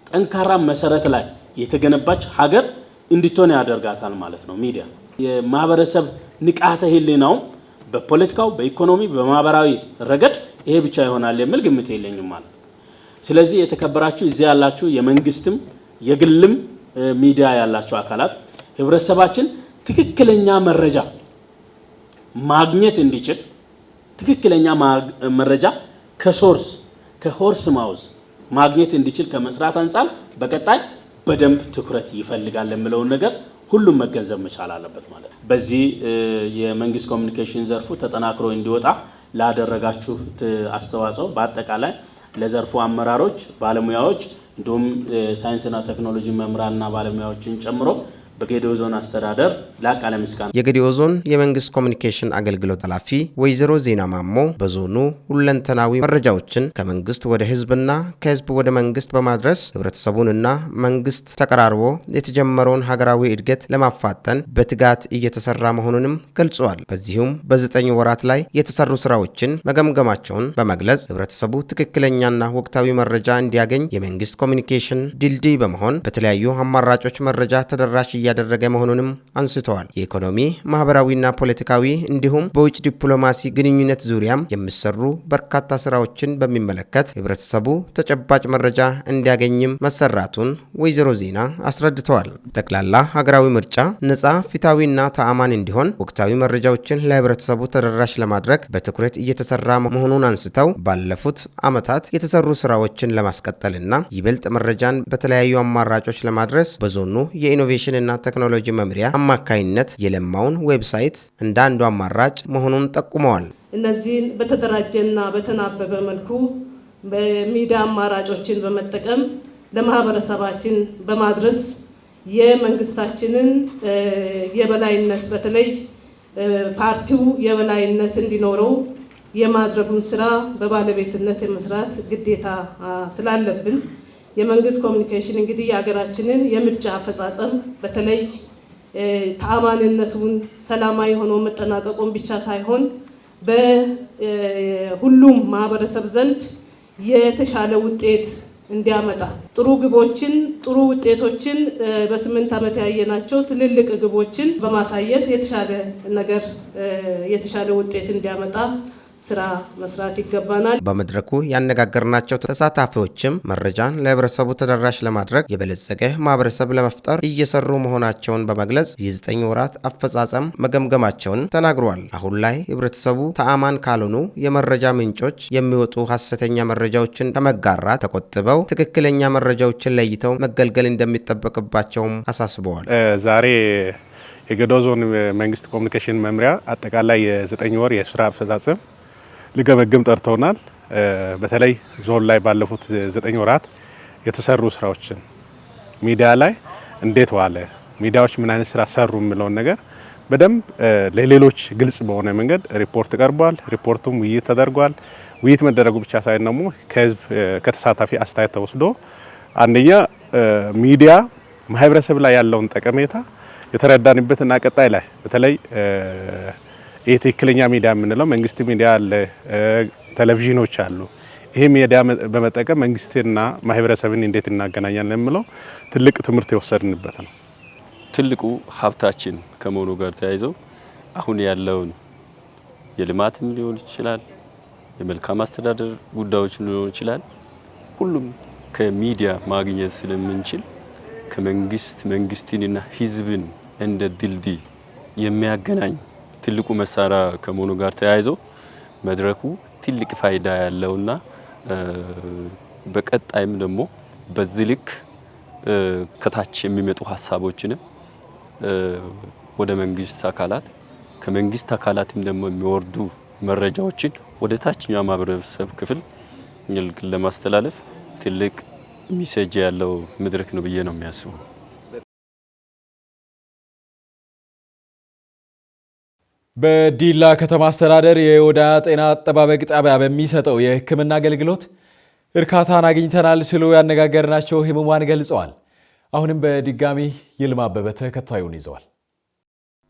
ጠንካራ መሰረት ላይ የተገነባች ሀገር እንድትሆን ያደርጋታል ማለት ነው። ሚዲያ የማህበረሰብ ንቃተ ህሊናው በፖለቲካው፣ በኢኮኖሚ፣ በማህበራዊ ረገድ ይሄ ብቻ ይሆናል የሚል ግምት የለኝም ማለት ነው። ስለዚህ የተከበራችሁ እዚህ ያላችሁ የመንግስትም የግልም ሚዲያ ያላቸው አካላት ህብረተሰባችን ትክክለኛ መረጃ ማግኘት እንዲችል ትክክለኛ መረጃ ከሆርስ ማውዝ ማግኘት እንዲችል ከመስራት አንጻር በቀጣይ በደንብ ትኩረት ይፈልጋል የሚለውን ነገር ሁሉም መገንዘብ መቻል አለበት ማለት ነው። በዚህ የመንግስት ኮሚኒኬሽን ዘርፉ ተጠናክሮ እንዲወጣ ላደረጋችሁት አስተዋጽኦ በአጠቃላይ ለዘርፉ አመራሮች፣ ባለሙያዎች እንዲሁም ሳይንስና ቴክኖሎጂ መምህራንና ባለሙያዎችን ጨምሮ በጌዲዮ ዞን አስተዳደር ላቅ ያለ ምስጋና። የጌዲዮ ዞን የመንግስት ኮሚኒኬሽን አገልግሎት ኃላፊ ወይዘሮ ዜና ማሞ በዞኑ ሁለንተናዊ መረጃዎችን ከመንግስት ወደ ህዝብና ከህዝብ ወደ መንግስት በማድረስ ህብረተሰቡንና መንግስት ተቀራርቦ የተጀመረውን ሀገራዊ እድገት ለማፋጠን በትጋት እየተሰራ መሆኑንም ገልጸዋል። በዚሁም በ9 ወራት ላይ የተሰሩ ስራዎችን መገምገማቸውን በመግለጽ ህብረተሰቡ ትክክለኛና ወቅታዊ መረጃ እንዲያገኝ የመንግስት ኮሚኒኬሽን ድልድይ በመሆን በተለያዩ አማራጮች መረጃ ተደራሽ እያደረገ መሆኑንም አንስተዋል። የኢኮኖሚ ማህበራዊና ፖለቲካዊ እንዲሁም በውጭ ዲፕሎማሲ ግንኙነት ዙሪያም የሚሰሩ በርካታ ስራዎችን በሚመለከት ህብረተሰቡ ተጨባጭ መረጃ እንዲያገኝም መሰራቱን ወይዘሮ ዜና አስረድተዋል። ጠቅላላ ሀገራዊ ምርጫ ነጻ፣ ፍትሃዊና ተአማኒ እንዲሆን ወቅታዊ መረጃዎችን ለህብረተሰቡ ተደራሽ ለማድረግ በትኩረት እየተሰራ መሆኑን አንስተው ባለፉት ዓመታት የተሰሩ ስራዎችን ለማስቀጠልና ይበልጥ መረጃን በተለያዩ አማራጮች ለማድረስ በዞኑ የኢኖቬሽን እና ቴክኖሎጂ መምሪያ አማካይነት የለማውን ዌብሳይት እንደ አንዱ አማራጭ መሆኑን ጠቁመዋል። እነዚህን በተደራጀና በተናበበ መልኩ በሚዲያ አማራጮችን በመጠቀም ለማህበረሰባችን በማድረስ የመንግስታችንን የበላይነት በተለይ ፓርቲው የበላይነት እንዲኖረው የማድረጉን ስራ በባለቤትነት የመስራት ግዴታ ስላለብን የመንግስት ኮሚኒኬሽን እንግዲህ የሀገራችንን የምርጫ አፈጻጸም በተለይ ተአማኒነቱን ሰላማዊ ሆኖ መጠናቀቁን ብቻ ሳይሆን በሁሉም ማህበረሰብ ዘንድ የተሻለ ውጤት እንዲያመጣ ጥሩ ግቦችን ጥሩ ውጤቶችን በ8 ዓመት ያየናቸው ትልልቅ ግቦችን በማሳየት የተሻለ ውጤት እንዲያመጣ ስራ መስራት ይገባናል። በመድረኩ ያነጋገርናቸው ተሳታፊዎችም መረጃን ለህብረተሰቡ ተደራሽ ለማድረግ የበለጸገ ማህበረሰብ ለመፍጠር እየሰሩ መሆናቸውን በመግለጽ የ9 ወራት አፈጻጸም መገምገማቸውን ተናግረዋል። አሁን ላይ ህብረተሰቡ ተአማን ካልሆኑ የመረጃ ምንጮች የሚወጡ ሐሰተኛ መረጃዎችን ከመጋራት ተቆጥበው ትክክለኛ መረጃዎችን ለይተው መገልገል እንደሚጠበቅባቸውም አሳስበዋል። ዛሬ የገዶ ዞን መንግስት ኮሚኒኬሽን መምሪያ አጠቃላይ የ9 ወር የስራ አፈጻጸም ሊገመግም ጠርተውናል። በተለይ ዞን ላይ ባለፉት 9 ወራት የተሰሩ ስራዎችን ሚዲያ ላይ እንዴት ዋለ፣ ሚዲያዎች ምን አይነት ስራ ሰሩ የሚለውን ነገር በደንብ ለሌሎች ግልጽ በሆነ መንገድ ሪፖርት ቀርቧል። ሪፖርቱም ውይይት ተደርጓል። ውይይት መደረጉ ብቻ ሳይሆን ደግሞ ከህዝብ ከተሳታፊ አስተያየት ተወስዶ አንደኛ ሚዲያ ማህበረሰብ ላይ ያለውን ጠቀሜታ የተረዳንበትና ቀጣይ ላይ በተለይ የትክክለኛ ሚዲያ የምንለው መንግስት ሚዲያ አለ፣ ቴሌቪዥኖች አሉ። ይሄ ሚዲያ በመጠቀም መንግስትና ማህበረሰብን እንዴት እናገናኛለን የሚለው ትልቅ ትምህርት የወሰድንበት ነው። ትልቁ ሀብታችን ከመሆኑ ጋር ተያይዞ አሁን ያለውን የልማትም ሊሆን ይችላል፣ የመልካም አስተዳደር ጉዳዮች ሊሆን ይችላል፣ ሁሉም ከሚዲያ ማግኘት ስለምንችል ከመንግስት መንግስትንና ህዝብን እንደ ድልድይ የሚያገናኝ ትልቁ መሳሪያ ከመሆኑ ጋር ተያይዞ መድረኩ ትልቅ ፋይዳ ያለውና በቀጣይም ደግሞ በዚህ ልክ ከታች የሚመጡ ሀሳቦችንም ወደ መንግስት አካላት ከመንግስት አካላትም ደግሞ የሚወርዱ መረጃዎችን ወደ ታችኛው ማህበረሰብ ክፍል ለማስተላለፍ ትልቅ ሚሴጅ ያለው መድረክ ነው ብዬ ነው የሚያስበው። በዲላ ከተማ አስተዳደር የወዳያ ጤና አጠባበቅ ጣቢያ በሚሰጠው የሕክምና አገልግሎት እርካታን አግኝተናል ሲሉ ያነጋገርናቸው ህሙማን ገልጸዋል። አሁንም በድጋሚ ይልማ አበበ ተከታዩን ይዘዋል።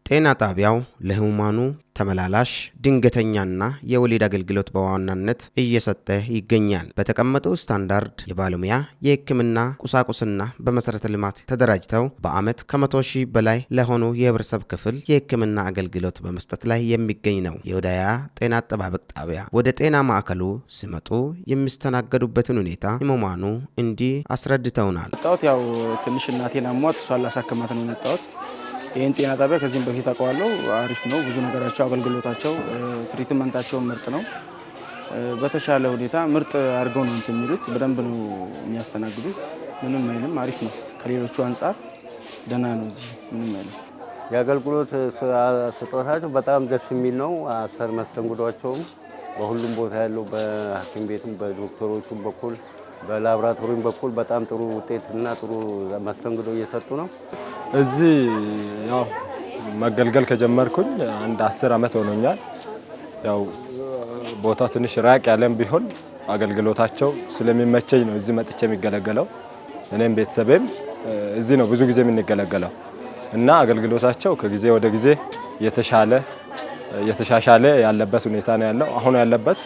ጤና ጣቢያው ለህሙማኑ ተመላላሽ ድንገተኛና የወሊድ አገልግሎት በዋናነት እየሰጠ ይገኛል። በተቀመጠው ስታንዳርድ የባለሙያ የህክምና ቁሳቁስና በመሰረተ ልማት ተደራጅተው በአመት ከ100 ሺህ በላይ ለሆኑ የህብረተሰብ ክፍል የህክምና አገልግሎት በመስጠት ላይ የሚገኝ ነው። የወዳያ ጤና አጠባበቅ ጣቢያ ወደ ጤና ማዕከሉ ሲመጡ የሚስተናገዱበትን ሁኔታ ህሙማኑ እንዲህ አስረድተውናል። ያው ትንሽ እናቴን አሟት እሷን ላሳክማት ነው የመጣሁት። ይህን ጤና ጣቢያ ከዚህም በፊት አውቀዋለሁ። አሪፍ ነው። ብዙ ነገራቸው፣ አገልግሎታቸው፣ ትሪትመንታቸው ምርጥ ነው። በተሻለ ሁኔታ ምርጥ አድርገው ነው የሚሉት። በደንብ ነው የሚያስተናግዱት። ምንም አይልም፣ አሪፍ ነው። ከሌሎቹ አንጻር ደህና ነው። እዚህ ምንም አይልም። የአገልግሎት ስጦታቸው በጣም ደስ የሚል ነው። አሰር መስተንግዷቸውም በሁሉም ቦታ ያለው በሐኪም ቤትም በዶክተሮቹም በኩል በላቦራቶሪም በኩል በጣም ጥሩ ውጤትና ጥሩ መስተንግዶ እየሰጡ ነው። እዚህ ያው መገልገል ከጀመርኩኝ አንድ 10 አመት ሆኖኛል። ያው ቦታው ትንሽ ራቅ ያለም ቢሆን አገልግሎታቸው ስለሚመቸኝ ነው እዚህ መጥቼ የሚገለገለው። እኔም ቤተሰቤም እዚህ ነው ብዙ ጊዜ የምንገለገለው እና አገልግሎታቸው ከጊዜ ወደ ጊዜ የተሻሻለ ያለበት ሁኔታ ነው ያለው። አሁን ያለበት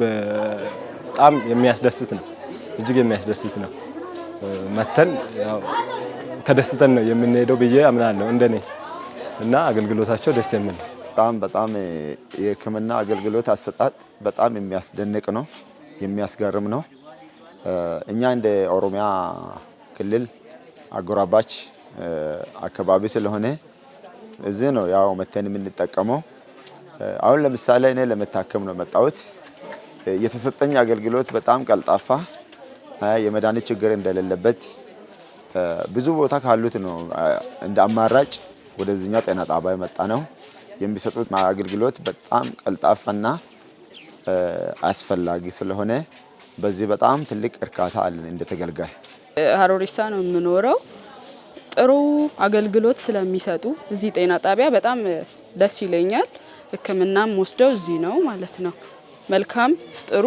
በጣም የሚያስደስት ነው፣ እጅግ የሚያስደስት ነው። መተን ያው ተደስተን ነው የምንሄደው ብዬ አምናለሁ እንደኔ እና አገልግሎታቸው ደስ የሚል በጣም የህክምና አገልግሎት አሰጣጥ በጣም የሚያስደንቅ ነው፣ የሚያስገርም ነው። እኛ እንደ ኦሮሚያ ክልል አጎራባች አካባቢ ስለሆነ እዚህ ነው ያው መተን የምንጠቀመው። አሁን ለምሳሌ እኔ ለመታከም ነው መጣሁት። የተሰጠኝ አገልግሎት በጣም ቀልጣፋ፣ የመድኃኒት ችግር እንደሌለበት ብዙ ቦታ ካሉት ነው እንደ አማራጭ ወደዚህኛው ጤና ጣቢያ የመጣ ነው። የሚሰጡት አገልግሎት በጣም ቀልጣፋና አስፈላጊ ስለሆነ በዚህ በጣም ትልቅ እርካታ አለን እንደ ተገልጋይ። ሀሮሪሳ ነው የምኖረው። ጥሩ አገልግሎት ስለሚሰጡ እዚህ ጤና ጣቢያ በጣም ደስ ይለኛል። ህክምናም ወስደው እዚህ ነው ማለት ነው። መልካም ጥሩ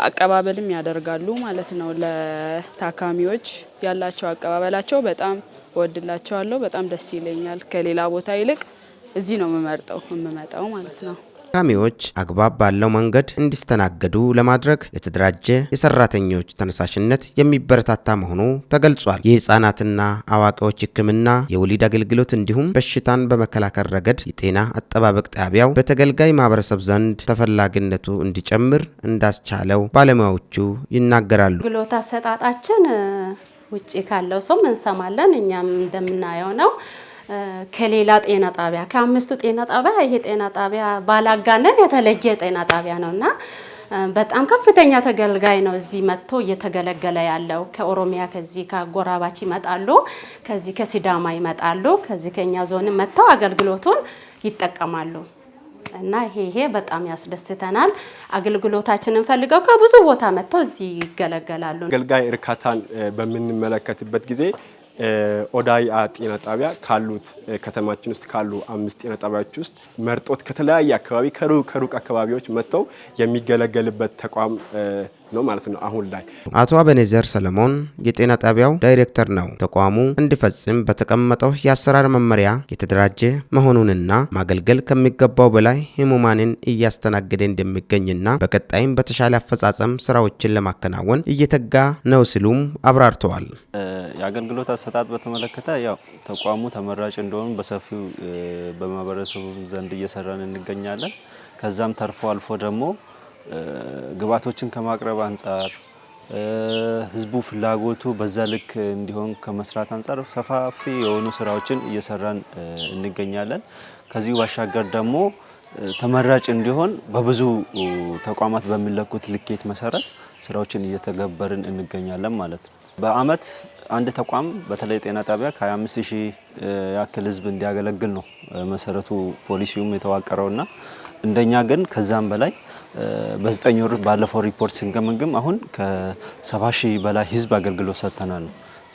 አቀባበልም ያደርጋሉ ማለት ነው። ለታካሚዎች ያላቸው አቀባበላቸው በጣም እወድላቸዋለሁ። በጣም ደስ ይለኛል። ከሌላ ቦታ ይልቅ እዚህ ነው የምመጣው ማለት ነው። ታካሚዎች አግባብ ባለው መንገድ እንዲስተናገዱ ለማድረግ የተደራጀ የሰራተኞች ተነሳሽነት የሚበረታታ መሆኑ ተገልጿል። የህፃናትና አዋቂዎች ህክምና፣ የወሊድ አገልግሎት እንዲሁም በሽታን በመከላከል ረገድ የጤና አጠባበቅ ጣቢያው በተገልጋይ ማህበረሰብ ዘንድ ተፈላጊነቱ እንዲጨምር እንዳስቻለው ባለሙያዎቹ ይናገራሉ። አገልግሎት አሰጣጣችን ውጪ ካለው ሰው እንሰማለን፣ እኛም እንደምናየው ነው። ከሌላ ጤና ጣቢያ ከ5ቱ ጤና ጣቢያ ይሄ ጤና ጣቢያ ባላጋነን የተለየ ጤና ጣቢያ ነውና በጣም ከፍተኛ ተገልጋይ ነው እዚህ መጥቶ እየተገለገለ ያለው። ከኦሮሚያ ከዚህ ከጎራባች ይመጣሉ፣ ከዚህ ከሲዳማ ይመጣሉ፣ ከዚህ ከኛ ዞን መጥተው አገልግሎቱን ይጠቀማሉ እና ይሄ በጣም ያስደስተናል። አገልግሎታችንን ፈልገው ከብዙ ቦታ መጥተው እዚህ ይገለገላሉ። አገልጋይ እርካታን በምንመለከትበት ጊዜ ኦዳያ ጤና ጣቢያ ካሉት ከተማችን ውስጥ ካሉ 5 ጤና ጣቢያዎች ውስጥ መርጦት ከተለያየ አካባቢ ከሩቅ አካባቢዎች መጥተው የሚገለገልበት ተቋም ነው ማለት ነው። አሁን ላይ አቶ አበኔዘር ሰለሞን የጤና ጣቢያው ዳይሬክተር ነው። ተቋሙ እንዲፈጽም በተቀመጠው የአሰራር መመሪያ የተደራጀ መሆኑንና ማገልገል ከሚገባው በላይ ህሙማንን እያስተናገደ እንደሚገኝና በቀጣይም በተሻለ አፈጻጸም ስራዎችን ለማከናወን እየተጋ ነው ሲሉም አብራርተዋል። የአገልግሎት አሰጣጥ በተመለከተ ያው ተቋሙ ተመራጭ እንደሆነ በሰፊው በማህበረሰቡ ዘንድ እየሰራን እንገኛለን። ከዛም ተርፎ አልፎ ደግሞ ግብዓቶችን ከማቅረብ አንጻር ህዝቡ ፍላጎቱ በዛ ልክ እንዲሆን ከመስራት አንጻር ሰፋፊ የሆኑ ስራዎችን እየሰራን እንገኛለን። ከዚህ ባሻገር ደግሞ ተመራጭ እንዲሆን በብዙ ተቋማት በሚለኩት ልኬት መሰረት ስራዎችን እየተገበርን እንገኛለን ማለት ነው። በአመት አንድ ተቋም በተለይ ጤና ጣቢያ ከ25000 ያክል ህዝብ እንዲያገለግል ነው መሰረቱ ፖሊሲውም የተዋቀረውና እንደኛ ግን ከዛም በላይ በ9 ወር ባለፈው ሪፖርት ስንገመግም አሁን ከ70000 በላይ ህዝብ አገልግሎት ሰጥተናል።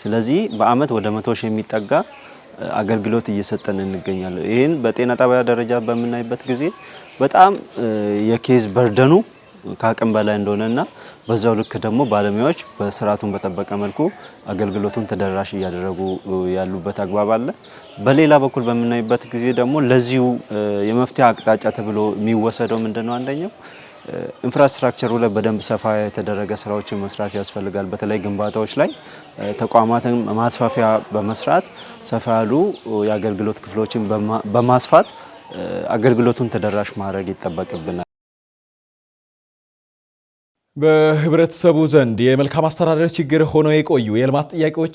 ስለዚህ በአመት ወደ 100,000 የሚጠጋ አገልግሎት እየሰጠን እንገኛለን። ይሄን በጤና ጣቢያ ደረጃ በምናይበት ጊዜ በጣም የኬዝ በርደኑ ከአቅም በላይ እንደሆነና በዛው ልክ ደግሞ ባለሙያዎች በስርዓቱን በተጠበቀ መልኩ አገልግሎቱን ተደራሽ እያደረጉ ያሉበት አግባብ አለ። በሌላ በኩል በምናይበት ጊዜ ደግሞ ለዚሁ የመፍትሄ አቅጣጫ ተብሎ የሚወሰደው ምንድነው? አንደኛው ኢንፍራስትራክቸሩ ላይ በደንብ ሰፋ የተደረገ ስራዎችን መስራት ያስፈልጋል። በተለይ ግንባታዎች ላይ ተቋማትን ማስፋፊያ በመስራት ሰፋ ያሉ የአገልግሎት ክፍሎችን በማስፋት አገልግሎቱን ተደራሽ ማድረግ ይጠበቅብናል። በህብረተሰቡ ዘንድ የመልካም አስተዳደር ችግር ሆነው የቆዩ የልማት ጥያቄዎች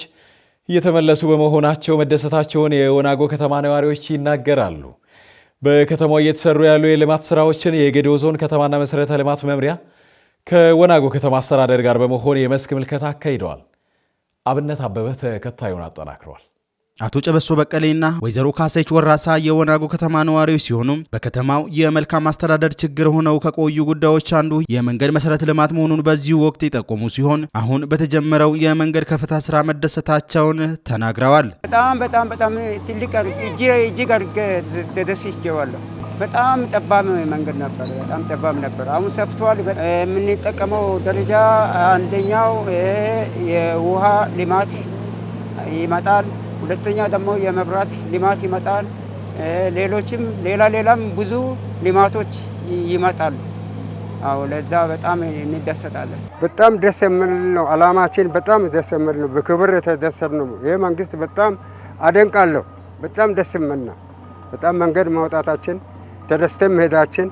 እየተመለሱ በመሆናቸው መደሰታቸውን የወናጎ ከተማ ነዋሪዎች ይናገራሉ። በከተማው እየተሰሩ ያሉ የልማት ስራዎችን የጌዴኦ ዞን ከተማና መሰረተ ልማት መምሪያ ከወናጎ ከተማ አስተዳደር ጋር በመሆን የመስክ ምልከታ አካሂደዋል። አብነት አበበ ተከታዩን አጠናክሯል። አቶ ጨበሶ በቀሌና ወይዘሮ ካሰች ወራሳ የወናጎ ከተማ ነዋሪዎች ሲሆኑ በከተማው የመልካም አስተዳደር ችግር ሆነው ከቆዩ ጉዳዮች አንዱ የመንገድ መሰረተ ልማት መሆኑን በዚሁ ወቅት የጠቆሙ ሲሆን አሁን በተጀመረው የመንገድ ከፍታ ስራ መደሰታቸውን ተናግረዋል። በጣም ትልቅ እጅግ አድርጌ ተደስቼዋለሁ። በጣም ጠባብ መንገድ ነበር፣ በጣም ጠባብ ነበር። አሁን ሰፍቷል። የምንጠቀመው ደረጃ አንደኛው የውሃ ልማት ይመጣል። ሁለተኛ ደግሞ የመብራት ልማት ይመጣል። ሌሎችም ሌላም ብዙ ልማቶች ይመጣሉ። አዎ ለዛ በጣም እንደሰታለን። በጣም ደስ የሚል ነው። አላማችን በጣም ደስ የሚል ነው። በክብር የተደሰት ነው። ይሄ መንግስት በጣም አደንቃለሁ። በጣም ደስ የሚል ነው። በጣም መንገድ ማውጣታችን ተደስተን መሄዳችን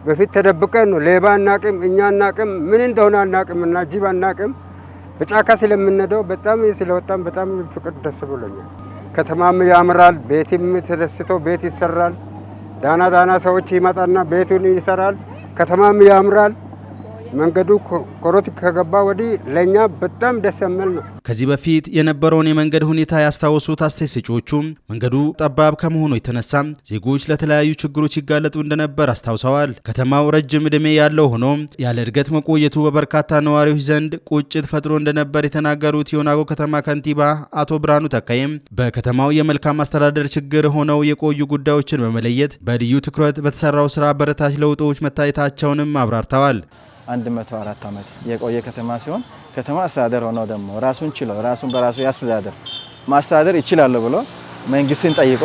በፊት ተደብቀን ነው። ሌባ አናቅም፣ እኛ አናቅም፣ ምን እንደሆነ አናቅም እና ጅብ አናቅም። በጫካ ስለምንነደው በጣም ስለወጣም በጣም ፍቅር ደስ ብሎኛል። ከተማም ያምራል። ቤትም ተደስተው ቤት ይሰራል። ዳና ሰዎች ይመጣና ቤቱን ይሰራል። ከተማም ያምራል። መንገዱ ኮሮት ከገባ ወዲህ ለኛ በጣም ደስ የሚል ነው። ከዚህ በፊት የነበረውን የመንገድ ሁኔታ ያስታወሱት አስተያየት ሰጪዎቹ መንገዱ ጠባብ ከመሆኑ የተነሳ ዜጎች ለተለያዩ ችግሮች ይጋለጡ እንደነበር አስታውሰዋል። ከተማው ረጅም ዕድሜ ያለው ሆኖ ያለ እድገት መቆየቱ በበርካታ ነዋሪዎች ዘንድ ቁጭት ፈጥሮ እንደነበር የተናገሩት የወናጎ ከተማ ከንቲባ አቶ ብርሃኑ ተካይም በከተማው የመልካም አስተዳደር ችግር ሆነው የቆዩ ጉዳዮችን በመለየት በልዩ ትኩረት በተሰራው ስራ አበረታች ለውጦች መታየታቸውንም አብራርተዋል። 104 ዓመት የቆየ ከተማ ሲሆን ከተማ አስተዳደር ሆኖ ደግሞ ራሱን ችሎ ራሱን በራሱ ማስተዳደር ይችላል ብሎ መንግስትን ጠይቆ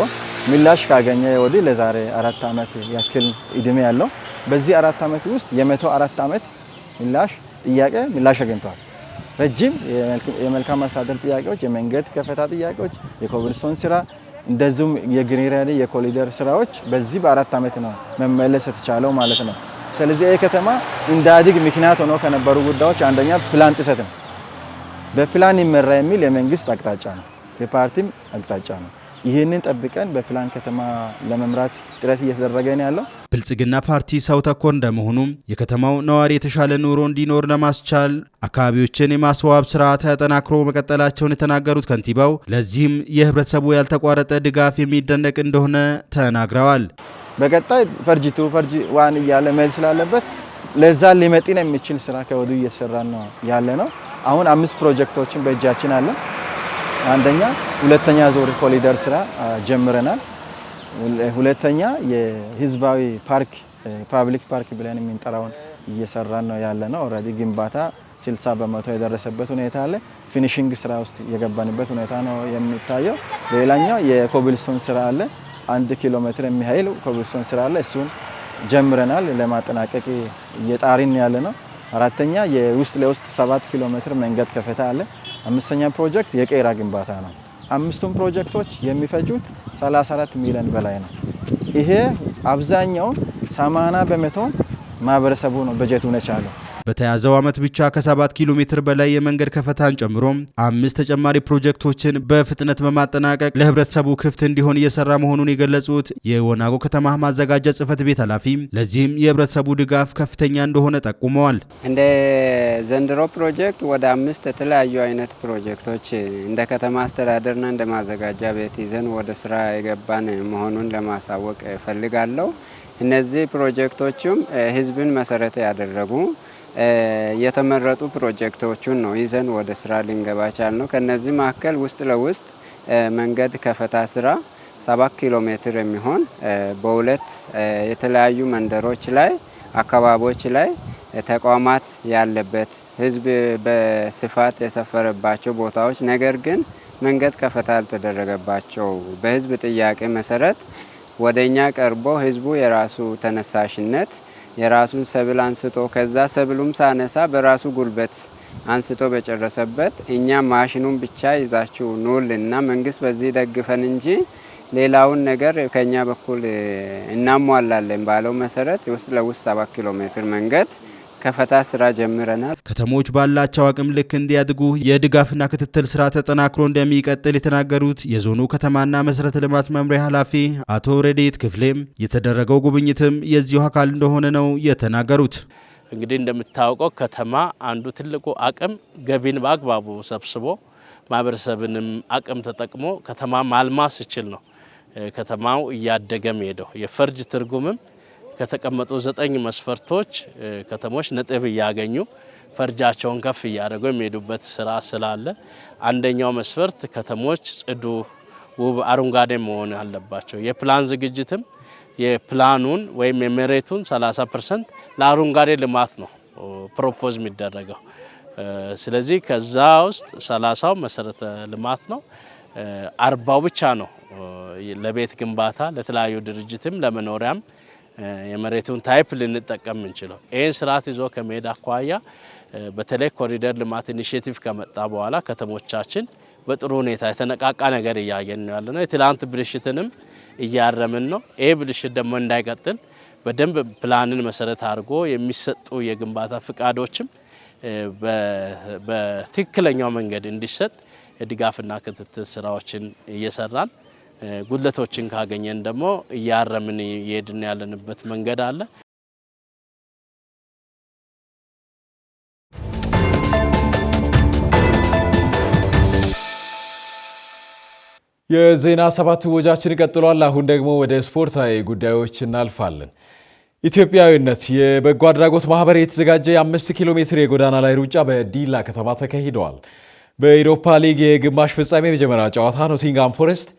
ምላሽ ካገኘ ወዲህ ለዛሬ 4 ዓመት ያክል እድሜ ያለው በዚህ 4 ዓመት ውስጥ የ104 ዓመት ምላሽ አግኝተዋል። ረጅም የመልካም አስተዳደር ጥያቄዎች፣ የመንገድ ከፍታ ጥያቄዎች፣ የኮብልስቶን ስራ እንደዚሁም የግሪነሪ የኮሪደር ስራዎች በዚህ በ4 ዓመት ነው መመለስ የተቻለው ማለት ነው። ስለዚህ ይህ ከተማ እንዳያድግ ምክንያት ሆኖ ከነበሩ ጉዳዮች አንደኛ ፕላን ጥሰት ነው። በፕላን ይመራ የሚል የመንግስት አቅጣጫ ነው፣ የፓርቲም አቅጣጫ ነው። ይህንን ጠብቀን በፕላን ከተማ ለመምራት ጥረት እየተደረገ ነው ያለው። ብልጽግና ፓርቲ ሰው ተኮር እንደመሆኑ የከተማው ነዋሪ የተሻለ ኑሮ እንዲኖር ለማስቻል አካባቢዎችን የማስዋብ ስራ ተጠናክሮ መቀጠላቸውን የተናገሩት ከንቲባው ለዚህም የህብረተሰቡ ያልተቋረጠ ድጋፍ የሚደነቅ እንደሆነ ተናግረዋል። በቀጣይ ፈርጅ 2 ፈርጅ 1 እያለ መሄድ ስላለበት ለዛ ሊመጥን የሚችል ስራ ከወዲሁ እየተሰራ ነው ያለ ነው። አሁን 5 ፕሮጀክቶችን በእጃችን አለ። አንደኛ ሁለተኛ ዙር ኮሪደር ስራ ጀምረናል። ሁለተኛ የህዝባዊ ፓርክ ፓብሊክ ፓርክ ብለን የምንጠራውን እየሰራን ነው ያለ ነው። ኦልሬዲ ግንባታ 60% የደረሰበት ሁኔታ አለ። ፊኒሺንግ ስራ ውስጥ የገባንበት ሁኔታ ነው የሚታየው። ሌላኛው የኮብልስቶን ስራ አለ። 1 ኪሎ ሜትር የሚያህል ኮብልስቶን ስራ አለ። እሱን ጀምረናል። ለማጠናቀቅ እየጣሪን ያለ ነው። አራተኛ የውስጥ ለውስጥ 7 ኪሎ ሜትር መንገድ ከፈታ አለ። አምስተኛ ፕሮጀክት የቄራ ግንባታ ነው። አምስቱም ፕሮጀክቶች የሚፈጁት 34 ሚሊዮን በላይ ነው። ይሄ አብዛኛው 80% ማህበረሰቡ ነው በጀቱን የቻለው። በተያዘው ዓመት ብቻ ከ7 ኪሎ ሜትር በላይ የመንገድ ከፈታን ጨምሮ 5 ተጨማሪ ፕሮጀክቶችን በፍጥነት በማጠናቀቅ ለህብረተሰቡ ክፍት እንዲሆን እየሰራ መሆኑን የገለጹት የወናጎ ከተማ ማዘጋጃ ጽሕፈት ቤት ኃላፊ ለዚህም የህብረተሰቡ ድጋፍ ከፍተኛ እንደሆነ ጠቁመዋል። እንደ ዘንድሮ ፕሮጀክት ወደ 5 የተለያዩ አይነት ፕሮጀክቶች እንደ ከተማ አስተዳደርና እንደ ማዘጋጃ ቤት ይዘን ወደ ስራ የገባን መሆኑን ለማሳወቅ ፈልጋለሁ። እነዚህ ፕሮጀክቶችም ህዝብን መሰረት ያደረጉ የተመረጡ ፕሮጀክቶችን ነው ይዘን ወደ ስራ ልንገባ ቻልነው። ከነዚህ መካከል ውስጥ ለውስጥ መንገድ ከፈታ ስራ 7 ኪሎ ሜትር የሚሆን በሁለት የተለያዩ መንደሮች ላይ አካባቢዎች ላይ ተቋማት ያለበት ህዝብ በስፋት የሰፈረባቸው ቦታዎች ነገር ግን መንገድ ከፈታ ያልተደረገባቸው በህዝብ ጥያቄ መሰረት ወደኛ ቀርቦ ህዝቡ የራሱ ተነሳሽነት የራሱን ሰብል አንስቶ ከዛ ሰብሉም ሳነሳ በራሱ ጉልበት አንስቶ በጨረሰበት እኛ ማሽኑን ብቻ ይዛችሁ ኑልና መንግስት በዚህ ደግፈን እንጂ ሌላውን ነገር ከኛ በኩል እናሟላለን ባለው መሰረት ውስጥ ለውስጥ 7 ኪሎ ሜትር መንገድ ከፈታ ስራ ጀምረናል። ከተሞች ባላቸው አቅም ልክ እንዲያድጉ የድጋፍና ክትትል ስራ ተጠናክሮ እንደሚቀጥል የተናገሩት የዞኑ ከተማና መሰረተ ልማት መምሪያ ኃላፊ አቶ ረዴት ክፍሌም የተደረገው ጉብኝትም የዚሁ አካል እንደሆነ ነው የተናገሩት። እንግዲህ እንደምታውቀው ከተማ አንዱ ትልቁ አቅም ገቢን በአግባቡ ሰብስቦ ማህበረሰብንም አቅም ተጠቅሞ ከተማ ማልማት ሲችል ነው ከተማው እያደገ ሄደው። የፈርጅ ትርጉምም ከተቀመጡ 9 መስፈርቶች ከተሞች ነጥብ እያገኙ ፈርጃቸውን ከፍ እያደረጉ የሚሄዱበት ስራ ስላለ አንደኛው መስፈርት ከተሞች ጽዱ፣ ውብ፣ አረንጓዴ መሆን አለባቸው። የፕላን ዝግጅትም የፕላኑን ወይም የመሬቱን 30% ለአረንጓዴ ልማት ነው ፕሮፖዝ የሚደረገው። ስለዚህ ከዛ ውስጥ 30ው መሰረተ ልማት ነው፣ 40ው ብቻ ነው ለቤት ግንባታ ለተለያዩ ድርጅትም ለመኖሪያም የመሬቱን ታይፕ ልንጠቀም እንችላለን። ይህን ስርዓት ይዞ ከመሄድ አኳያ በተለይ ኮሪደር ልማት ኢኒሼቲቭ ከመጣ በኋላ ከተሞቻችን በጥሩ ሁኔታ የተነቃቃ ነገር እያየን ነው ያለነው። የትላንት ብልሽትንም እያረምን ነው። ይህ ብልሽት ደግሞ እንዳይቀጥል በደንብ ፕላንን መሰረት አድርጎ የሚሰጡ የግንባታ ፍቃዶችም በትክክለኛው መንገድ እንዲሰጥ የድጋፍና ክትትል ስራዎችን እየሰራን ጉድለቶችን ካገኘን ደግሞ እያረምን እየሄድን ያለንበት መንገድ አለ። የዜና ሰባት ወጃችን ቀጥሏል። አሁን ደግሞ ወደ ስፖርታዊ ጉዳዮች እናልፋለን። ኢትዮጵያዊነት የበጎ አድራጎት ማህበር የተዘጋጀ የ5 ኪሎ ሜትር የጎዳና ላይ ሩጫ በዲላ ከተማ ተካሂደዋል። በኢሮፓ ሊግ የግማሽ ፍጻሜ የመጀመሪያ ጨዋታ ኖቲንግሃም ፎረስት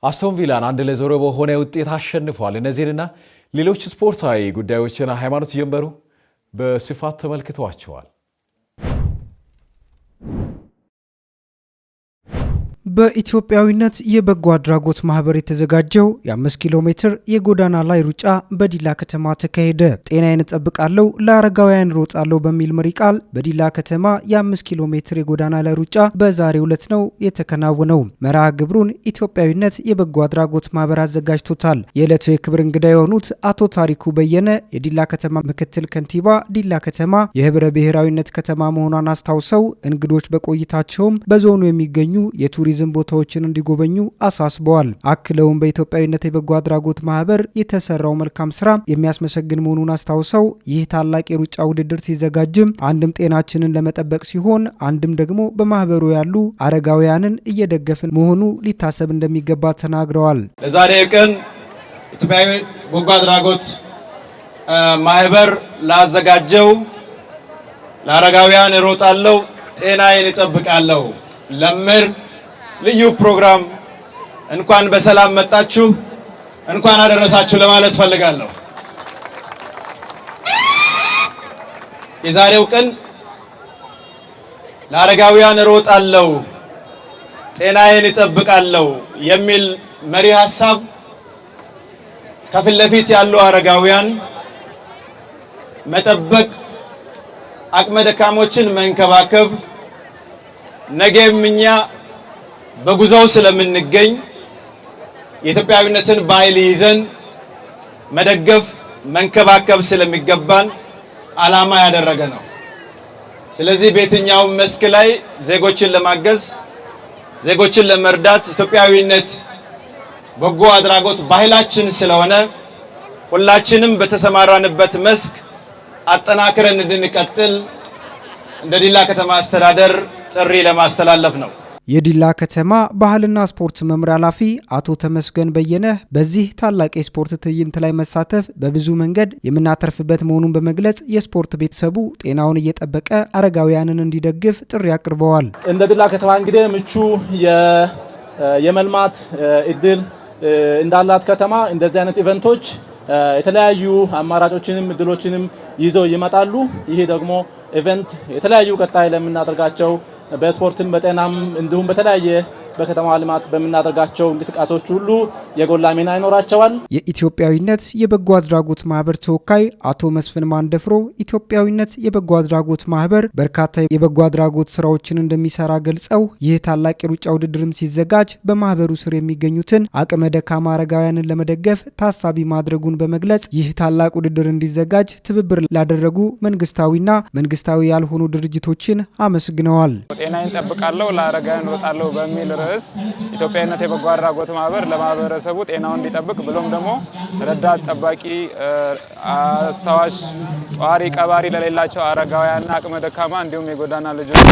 አስቶን ቪላን 1-0 በሆነ ውጤት አሸንፏል። እነዚህንና ሌሎች ስፖርታዊ ጉዳዮችን ሃይማኖት ጀንበሩ በስፋት ተመልክተዋቸዋል። በኢትዮጵያዊነት የበጎ አድራጎት ማህበር የተዘጋጀው የ5 ኪሎ ሜትር የጎዳና ላይ ሩጫ በዲላ ከተማ ተካሄደ። ጤናዬን እጠብቃለሁ ለአረጋውያን እሮጣለሁ በሚል መሪ ቃል በዲላ ከተማ የ5 ኪሎ ሜትር የጎዳና ላይ ሩጫ በዛሬው ዕለት ነው የተከናወነው። መርሃ ግብሩን ኢትዮጵያዊነት የበጎ አድራጎት ማህበር አዘጋጅቶታል። የዕለቱ የክብር እንግዳ የሆኑት አቶ ታሪኩ በየነ የዲላ ከተማ ምክትል ከንቲባ ዲላ ከተማ የህብረ ብሔራዊነት ከተማ መሆኗን አስታውሰው እንግዶች በቆይታቸውም በዞኑ የሚገኙ የቱሪዝም የቱሪዝም ቦታዎችን እንዲጎበኙ አሳስበዋል። አክለውም በኢትዮጵያዊነት የበጎ አድራጎት ማህበር የተሰራው መልካም ስራ የሚያስመሰግን መሆኑን አስታውሰው ይህ ታላቅ የሩጫ ውድድር ሲዘጋጅም አንድም ጤናችንን ለመጠበቅ ሲሆን አንድም ደግሞ በማህበሩ ያሉ አረጋውያንን እየደገፍን መሆኑ ሊታሰብ እንደሚገባ ተናግረዋል። ለዛሬ ቀን ኢትዮጵያዊ በጎ አድራጎት ማህበር ላዘጋጀው ለአረጋውያን እሮጣለሁ ጤናዬን እጠብቃለሁ ለምር ልዩ ፕሮግራም እንኳን በሰላም መጣችሁ እንኳን አደረሳችሁ ለማለት ፈልጋለሁ። የዛሬው ቀን ለአረጋውያን እሮጣለሁ ጤናዬን እጠብቃለሁ የሚል መሪ ሐሳብ ከፊት ለፊት ያሉ አረጋውያን መጠበቅ አቅመ ደካሞችን መንከባከብ ነገም እኛ በጉዞው ስለምንገኝ የኢትዮጵያዊነትን ባህል ይዘን መደገፍ መንከባከብ ስለሚገባን ዓላማ ያደረገ ነው። ስለዚህ በየትኛው መስክ ላይ ዜጎችን ለማገዝ ዜጎችን ለመርዳት ኢትዮጵያዊነት በጎ አድራጎት ባህላችን ስለሆነ ሁላችንም በተሰማራንበት መስክ አጠናክረን እንድንቀጥል እንደ ዲላ ከተማ አስተዳደር ጥሪ ለማስተላለፍ ነው። የዲላ ከተማ ባህልና ስፖርት መምሪያ ኃላፊ አቶ ተመስገን በየነ በዚህ ታላቅ የስፖርት ትዕይንት ላይ መሳተፍ በብዙ መንገድ የምናተርፍበት መሆኑን በመግለጽ የስፖርት ቤተሰቡ ጤናውን እየጠበቀ አረጋውያንን እንዲደግፍ ጥሪ አቅርበዋል። እንደ ዲላ ከተማ እንግዲህ ምቹ የመልማት እድል እንዳላት ከተማ እንደዚህ አይነት ኢቨንቶች የተለያዩ አማራጮችንም እድሎችንም ይዘው ይመጣሉ። ይሄ ደግሞ ኢቨንት የተለያዩ ቀጣይ ለምናደርጋቸው በስፖርትም በጤናም እንዲሁም በተለያየ በከተማ ልማት በምናደርጋቸው እንቅስቃሴዎች ሁሉ የጎላ ሚና ይኖራቸዋል። የኢትዮጵያዊነት የበጎ አድራጎት ማህበር ተወካይ አቶ መስፍን ማንደፍሮ ኢትዮጵያዊነት የበጎ አድራጎት ማህበር በርካታ የበጎ አድራጎት ስራዎችን እንደሚሰራ ገልጸው ይህ ታላቅ የሩጫ ውድድርም ሲዘጋጅ በማህበሩ ስር የሚገኙትን አቅመ ደካማ አረጋውያንን ለመደገፍ ታሳቢ ማድረጉን በመግለጽ ይህ ታላቅ ውድድር እንዲዘጋጅ ትብብር ላደረጉ መንግስታዊና መንግስታዊ ያልሆኑ ድርጅቶችን አመስግነዋል። ጤናዬን እጠብቃለሁ ለአረጋውያን እሮጣለሁ በሚል ኢትዮጵያዊነት የበጎ አድራጎት ማህበር ለማህበረሰቡ ጤናውን እንዲጠብቅ ብሎም ደግሞ ረዳት ጠባቂ፣ አስታዋሽ፣ ጧሪ ቀባሪ ለሌላቸው አረጋውያንና አቅመ ደካማ እንዲሁም የጎዳና ልጆች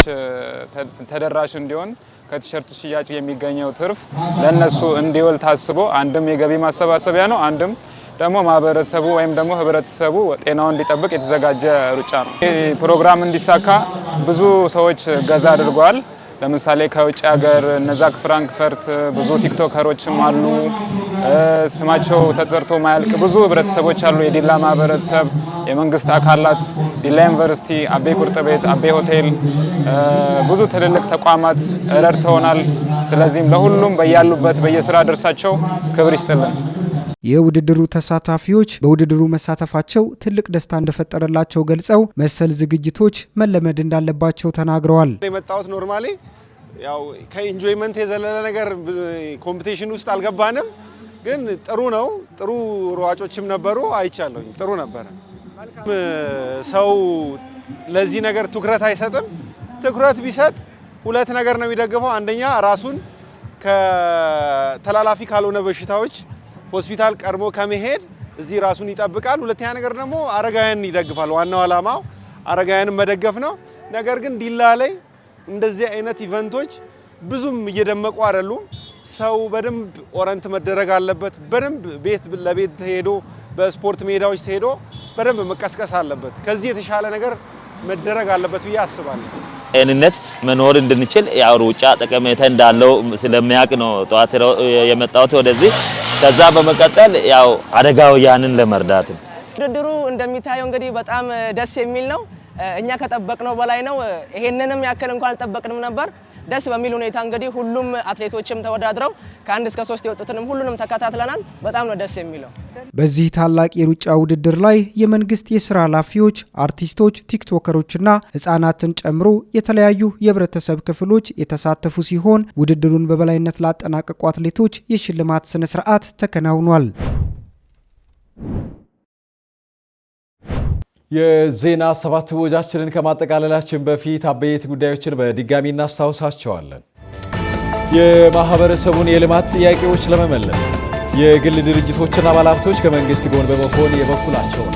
ተደራሽ እንዲሆን ከቲሸርት ሽያጭ የሚገኘው ትርፍ ለነሱ እንዲውል ታስቦ አንድም የገቢ ማሰባሰቢያ ነው፣ አንድም ደግሞ ማህበረሰቡ ወይም ደግሞ ህብረተሰቡ ጤናውን እንዲጠብቅ የተዘጋጀ ሩጫ ነው። ይህ ፕሮግራም እንዲሳካ ብዙ ሰዎች እገዛ አድርገዋል። ለምሳሌ ከውጭ ሀገር እነዛ ፍራንክፈርት ብዙ ቲክቶከሮችም አሉ። ስማቸው ተጠርቶ ማያልቅ ብዙ ህብረተሰቦች አሉ። የዲላ ማህበረሰብ፣ የመንግስት አካላት፣ ዲላ ዩኒቨርሲቲ፣ አቤ ቁርጥ ቤት፣ አቤ ሆቴል፣ ብዙ ትልልቅ ተቋማት ረድተውናል። ስለዚህም ለሁሉም በያሉበት በየስራ ድርሻቸው ክብር ይስጥልን። የውድድሩ ተሳታፊዎች በውድድሩ መሳተፋቸው ትልቅ ደስታ እንደፈጠረላቸው ገልጸው መሰል ዝግጅቶች መለመድ እንዳለባቸው ተናግረዋል። የመጣሁት ኖርማሊ ያው ከኢንጆይመንት የዘለለ ነገር ኮምፒቲሽን ውስጥ አልገባንም፣ ግን ጥሩ ነው። ጥሩ ሯጮችም ነበሩ፣ አይቻለሁኝ። ጥሩ ነበረ። ሰው ለዚህ ነገር ትኩረት አይሰጥም። ትኩረት ቢሰጥ ሁለት ነገር ነው የሚደግፈው። አንደኛ ራሱን ከተላላፊ ካልሆነ በሽታዎች ሆስፒታል ቀርቦ ከመሄድ እዚህ ራሱን ይጠብቃል። ሁለተኛ ነገር ደግሞ አረጋውያንን ይደግፋል። ዋናው ዓላማው አረጋውያንን መደገፍ ነው። ነገር ግን ዲላ ላይ እንደዚህ አይነት ኢቨንቶች ብዙም እየደመቁ አይደሉም። ሰው በደንብ ኦረንት መደረግ አለበት። በደንብ ቤት ለቤት ሄዶ በስፖርት ሜዳዎች ሄዶ በደንብ መቀስቀስ አለበት። ከዚህ የተሻለ ነገር መደረግ አለበት ብዬ አስባለሁ። ጤንነት መኖር እንድንችል ያው ሩጫ ጠቀሜታ እንዳለው ስለሚያውቅ ነው ጠዋት የመጣሁት ወደዚህ። ከዛ በመቀጠል ያው አረጋውያንን ለመርዳት ውድድሩ እንደሚታየው እንግዲህ በጣም ደስ የሚል ነው። እኛ ከጠበቅነው በላይ ነው። ይሄንንም ያክል እንኳን አልጠበቅንም ነበር። ደስ በሚል ሁኔታ እንግዲህ ሁሉም አትሌቶችም ተወዳድረው ከ1 እስከ 3 የወጡትንም ሁሉንም ተከታትለናል። በጣም ነው ደስ የሚለው። በዚህ ታላቅ የሩጫ ውድድር ላይ የመንግስት የስራ ኃላፊዎች፣ አርቲስቶች፣ ቲክቶከሮችና ህጻናትን ጨምሮ የተለያዩ የህብረተሰብ ክፍሎች የተሳተፉ ሲሆን ውድድሩን በበላይነት ላጠናቀቁ አትሌቶች የሽልማት ስነ ስርዓት ተከናውኗል። የዜና ሰባት ወጃችንን ከማጠቃለላችን በፊት አበይት ጉዳዮችን በድጋሚ እናስታውሳቸዋለን። የማህበረሰቡን የልማት ጥያቄዎች ለመመለስ የግል ድርጅቶችና ባለሀብቶች ከመንግስት ጎን በመሆን የበኩላቸውን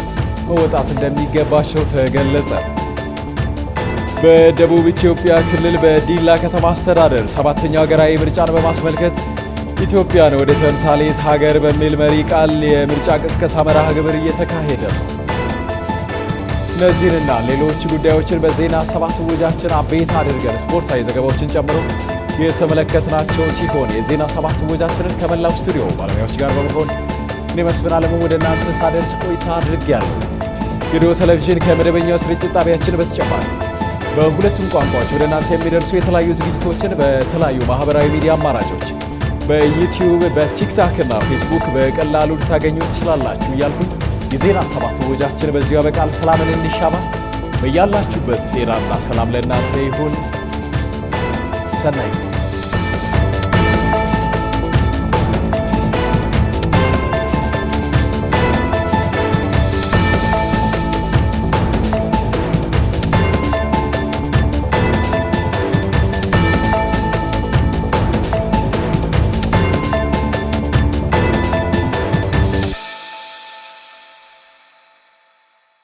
መወጣት እንደሚገባቸው ተገለጸ። በደቡብ ኢትዮጵያ ክልል በዲላ ከተማ አስተዳደር 7ኛው ሀገራዊ ምርጫን በማስመልከት ኢትዮጵያን ወደ ተምሳሌት ሀገር በሚል መሪ ቃል የምርጫ ቅስቀሳ መርሃ ግብር እየተካሄደ ነው። እነዚህንና ሌሎች ጉዳዮችን በዜና 7 ወጃችን አቤት አድርገን ስፖርታዊ ዘገባዎችን ጨምሮ የተመለከትናቸው ሲሆን የዜና 7 ወጃችንን ከመላው ስቱዲዮ ባለሙያዎች ጋር በመሆን እኔ መስፍን አለሙ ወደ እናንተ ሳደርስ ቆይታ አድርጌያለሁ። ቪዲዮ ቴሌቪዥን ከመደበኛው ስርጭት ጣቢያችን በተጨማሪ በሁለቱም ቋንቋዎች ወደ እናንተ የሚደርሱ የተለያዩ ዝግጅቶችን በተለያዩ ማህበራዊ ሚዲያ አማራጮች በዩቲዩብ፣ በቲክታክ እና ፌስቡክ በቀላሉ ልታገኙ ትችላላችሁ እያልኩኝ የዜና 7 ወጃችን በዚሁ ያበቃል። ሰላምን እንሻማ። በያላችሁበት ጤናና ሰላም ለእናንተ ይሁን። ሰናይ